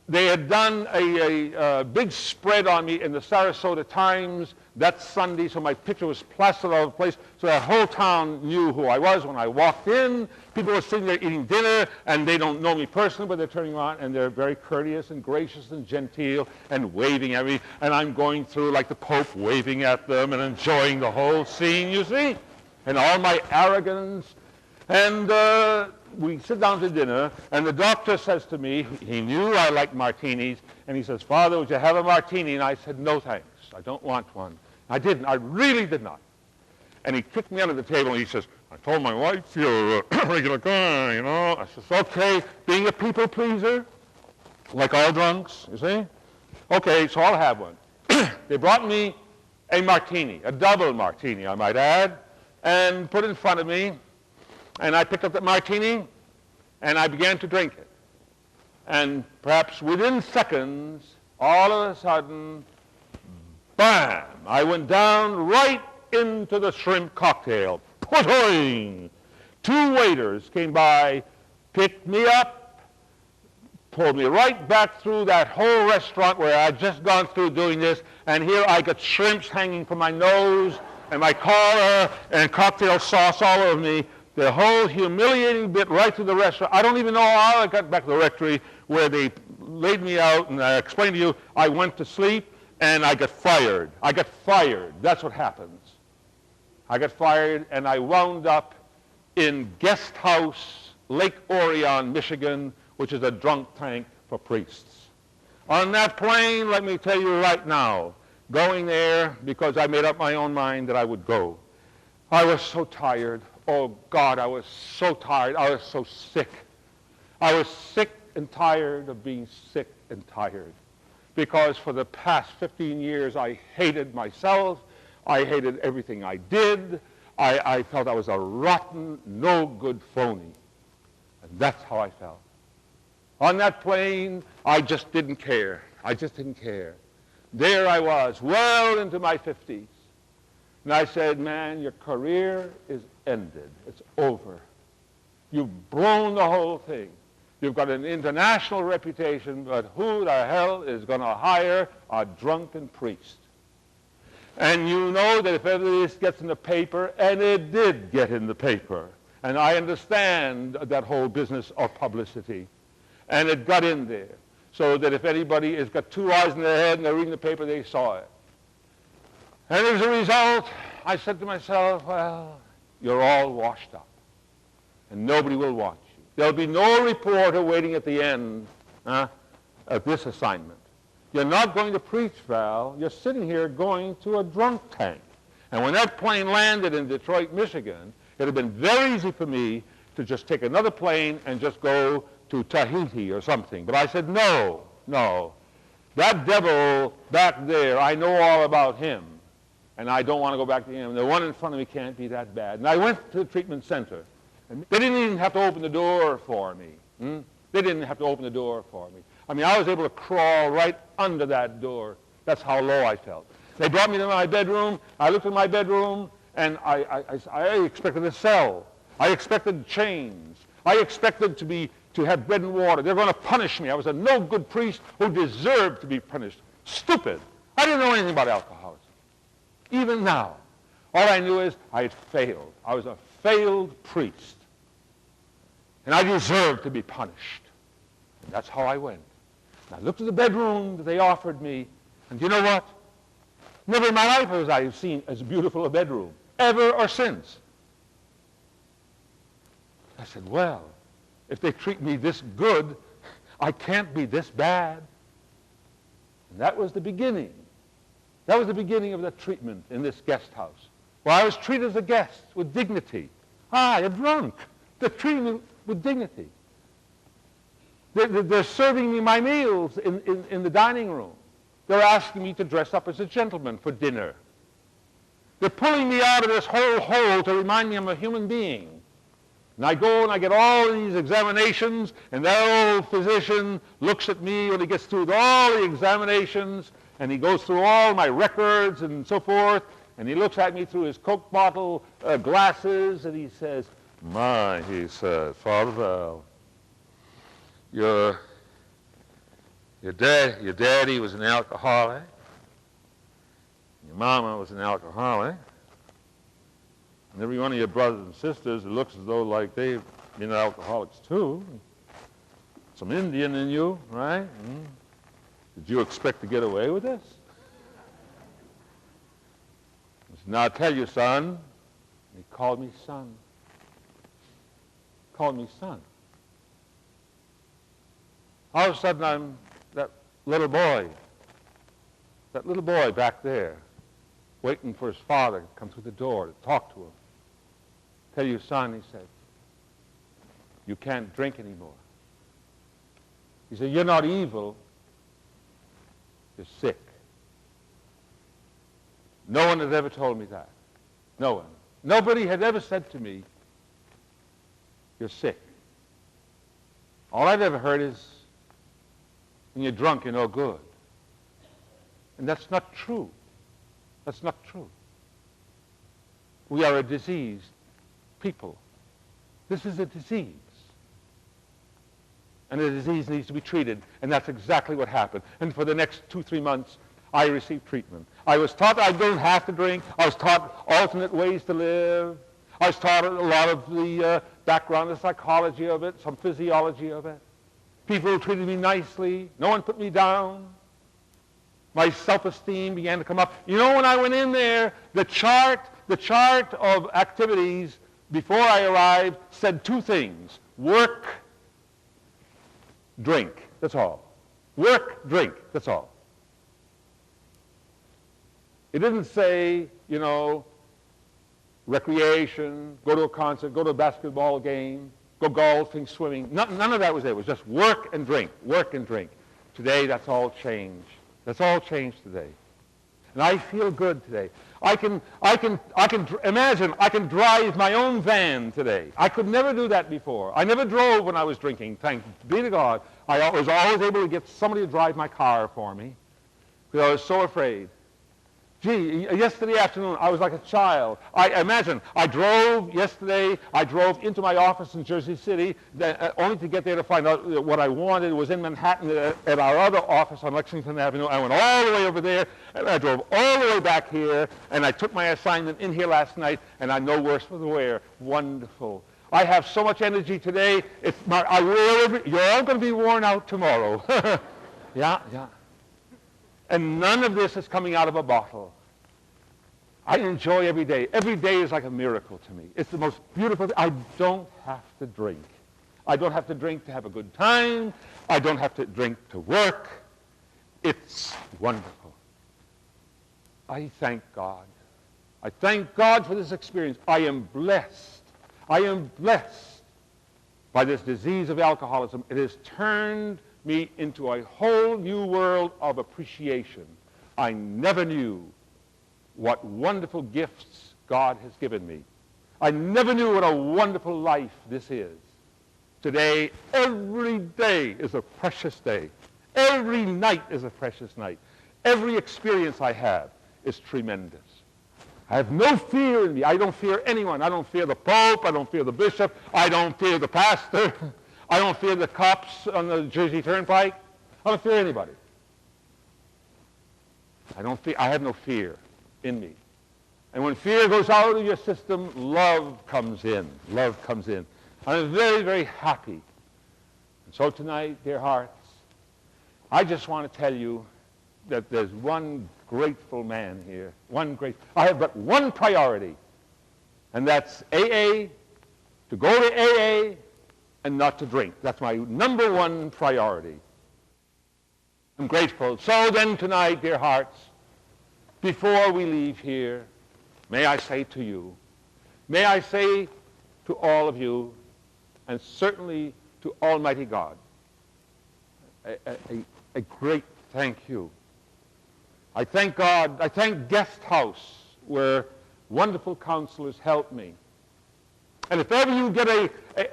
They had done a big spread on me in the Sarasota Times that Sunday, so my picture was plastered all over the place, so that whole town knew who I was when I walked in. People were sitting there eating dinner, and they don't know me personally, but they're turning around, and they're very courteous and gracious and genteel and waving at me, and I'm going through like the Pope waving at them and enjoying the whole scene, you see, and all my arrogance. And we sit down to dinner, and the doctor says to me, he knew I liked martinis, and he says, "Father, would you have a martini?" And I said, "No, thanks. I don't want one." I didn't. I really did not. And he kicked me under the table, and he says, "I told my wife you're a regular guy, you know." I says, "Okay, being a people pleaser, like all drunks, you see? Okay, so I'll have one." They brought me a martini, a double martini, I might add, and put it in front of me. And I picked up the martini, and I began to drink it. And perhaps within seconds, all of a sudden, bam, I went down right into the shrimp cocktail. Potoing! 2 waiters came by, picked me up, pulled me right back through that whole restaurant where I'd just gone through doing this, and here I got shrimps hanging from my nose, and my collar, and cocktail sauce all over me. The whole humiliating bit right through the restaurant. I don't even know how I got back to the rectory where they laid me out, and I explained to you, I went to sleep, and I got fired. I got fired. That's what happens. I got fired, and I wound up in Guest House, Lake Orion, Michigan, which is a drunk tank for priests. On that plane, let me tell you right now, going there because I made up my own mind that I would go. I was so tired. Oh, God, I was so tired. I was so sick. I was sick and tired of being sick and tired. Because for the past 15 years, I hated myself. I hated everything I did. I felt I was a rotten, no good phony. And that's how I felt. On that plane, I just didn't care. I just didn't care. There I was, well into my 50s. And I said, "Man, your career is ended. It's over. You've blown the whole thing. You've got an international reputation, but who the hell is going to hire a drunken priest?" And you know that if ever this gets in the paper, and it did get in the paper, and I understand that whole business of publicity, and it got in there, so that if anybody has got 2 eyes in their head and they're reading the paper, they saw it. And as a result, I said to myself, well, you're all washed up, and nobody will want you. There'll be no reporter waiting at the end of this assignment. You're not going to preach, Val. You're sitting here going to a drunk tank. And when that plane landed in Detroit, Michigan, it would have been very easy for me to just take another plane and just go to Tahiti or something. But I said, no. That devil back there, I know all about him. And I don't want to go back to him. The one in front of me can't be that bad. And I went to the treatment center. And they didn't even have to open the door for me. They didn't have to open the door for me. I mean, I was able to crawl right under that door. That's how low I felt. They brought me to my bedroom. I looked at my bedroom, and I expected a cell. I expected chains. I expected to have bread and water. They're going to punish me. I was a no-good priest who deserved to be punished. Stupid. I didn't know anything about alcoholism. Even now, all I knew is I had failed. I was a failed priest. And I deserved to be punished. And that's how I went. And I looked at the bedroom that they offered me, and you know what? Never in my life have I seen as beautiful a bedroom, ever or since. I said, well, if they treat me this good, I can't be this bad. And that was the beginning. That was the beginning of the treatment in this guest house, where I was treated as a guest with dignity. A drunk. They're treating me with dignity. They're serving me my meals in the dining room. They're asking me to dress up as a gentleman for dinner. They're pulling me out of this whole hole to remind me I'm a human being. And I go and I get all these examinations, and that old physician looks at me when he gets through all the examinations, and he goes through all my records and so forth, and he looks at me through his Coke bottle glasses, and he says, "My," he said, "Father Val, your daddy was an alcoholic, your mama was an alcoholic, and every one of your brothers and sisters, it looks as though like they've been alcoholics too. Some Indian in you, right? Did you expect to get away with this?" I said, "Now I'll tell you, son." He called me son. Called me son. All of a sudden, I'm that little boy back there, waiting for his father to come through the door to talk to him. "Tell you, son," he said, "you can't drink anymore." He said, "You're not evil, you're sick." No one had ever told me that. No one. Nobody had ever said to me, "You're sick." All I've ever heard is, "When you're drunk, you're no good." And that's not true. That's not true. We are a diseased people. This is a disease. And the disease needs to be treated, and that's exactly what happened. And for the next 2-3 months, I received treatment. I was taught I don't have to drink. I was taught alternate ways to live. I was taught a lot of the background, the psychology of it, some physiology of it. People treated me nicely. No one put me down. My self-esteem began to come up. You know, when I went in there, the chart of activities before I arrived said 2 things: work, drink. That's all. Work, drink. That's all. It didn't say, you know, recreation, go to a concert, go to a basketball game, go golfing, swimming. None of that was there. It was just work and drink, work and drink. Today, that's all changed. That's all changed today. And I feel good today. I can imagine I can drive my own van today. I could never do that before. I never drove when I was drinking. Thanks be to God. I was always able to get somebody to drive my car for me because I was so afraid. Gee, yesterday afternoon, I was like a child. I drove yesterday, I drove into my office in Jersey City, only to get there to find out what I wanted. It was in Manhattan at our other office on Lexington Avenue. I went all the way over there, and I drove all the way back here, and I took my assignment in here last night, and I'm no worse for the wear. Wonderful. I have so much energy today. You're all going to be worn out tomorrow. Yeah. And none of this is coming out of a bottle. I enjoy every day. Every day is like a miracle to me. It's the most beautiful thing. I don't have to drink. I don't have to drink to have a good time. I don't have to drink to work. It's wonderful. I thank God. I thank God for this experience. I am blessed. I am blessed by this disease of alcoholism. It has turned me into a whole new world of appreciation. I never knew what wonderful gifts God has given me. I never knew what a wonderful life this is. Today, every day is a precious day. Every night is a precious night. Every experience I have is tremendous. I have no fear in me. I don't fear anyone. I don't fear the Pope. I don't fear the bishop. I don't fear the pastor. I don't fear the cops on the Jersey Turnpike. I don't fear anybody. I have no fear in me. And when fear goes out of your system, love comes in. Love comes in. I'm very, very happy. And so tonight, dear hearts, I just want to tell you that there's one grateful man here. I have but one priority, and that's AA, to go to AA, and not to drink. That's my number one priority. I'm grateful. So then tonight, dear hearts, before we leave here, may I say to you, may I say to all of you, and certainly to Almighty God, a great thank you. I thank God. I thank Guest House, where wonderful counselors helped me. And if ever you get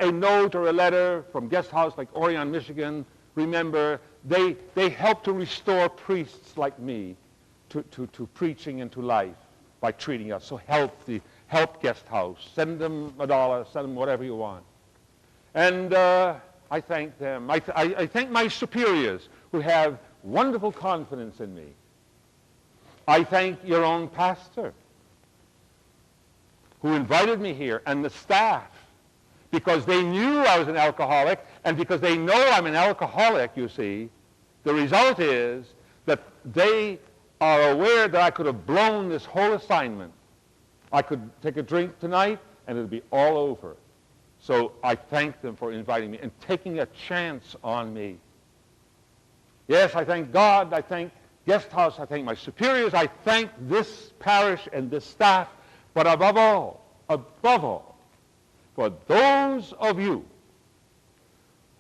a note or a letter from Guest House like Orion, Michigan, remember, they help to restore priests like me to preaching and to life by treating us. So help Guest House. Send them $1, send them whatever you want. And I thank them. I thank my superiors who have wonderful confidence in me. I thank your own pastor who invited me here, and the staff, because they knew I was an alcoholic, and because they know I'm an alcoholic, you see, the result is that they are aware that I could have blown this whole assignment. I could take a drink tonight, and it would be all over. So I thank them for inviting me and taking a chance on me. Yes, I thank God, I thank Guest House, I thank my superiors, I thank this parish and this staff, but above all, for those of you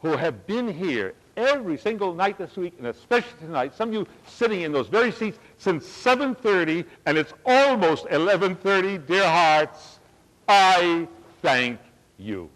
who have been here every single night this week, and especially tonight, some of you sitting in those very seats since 7:30, and it's almost 11:30, dear hearts, I thank you.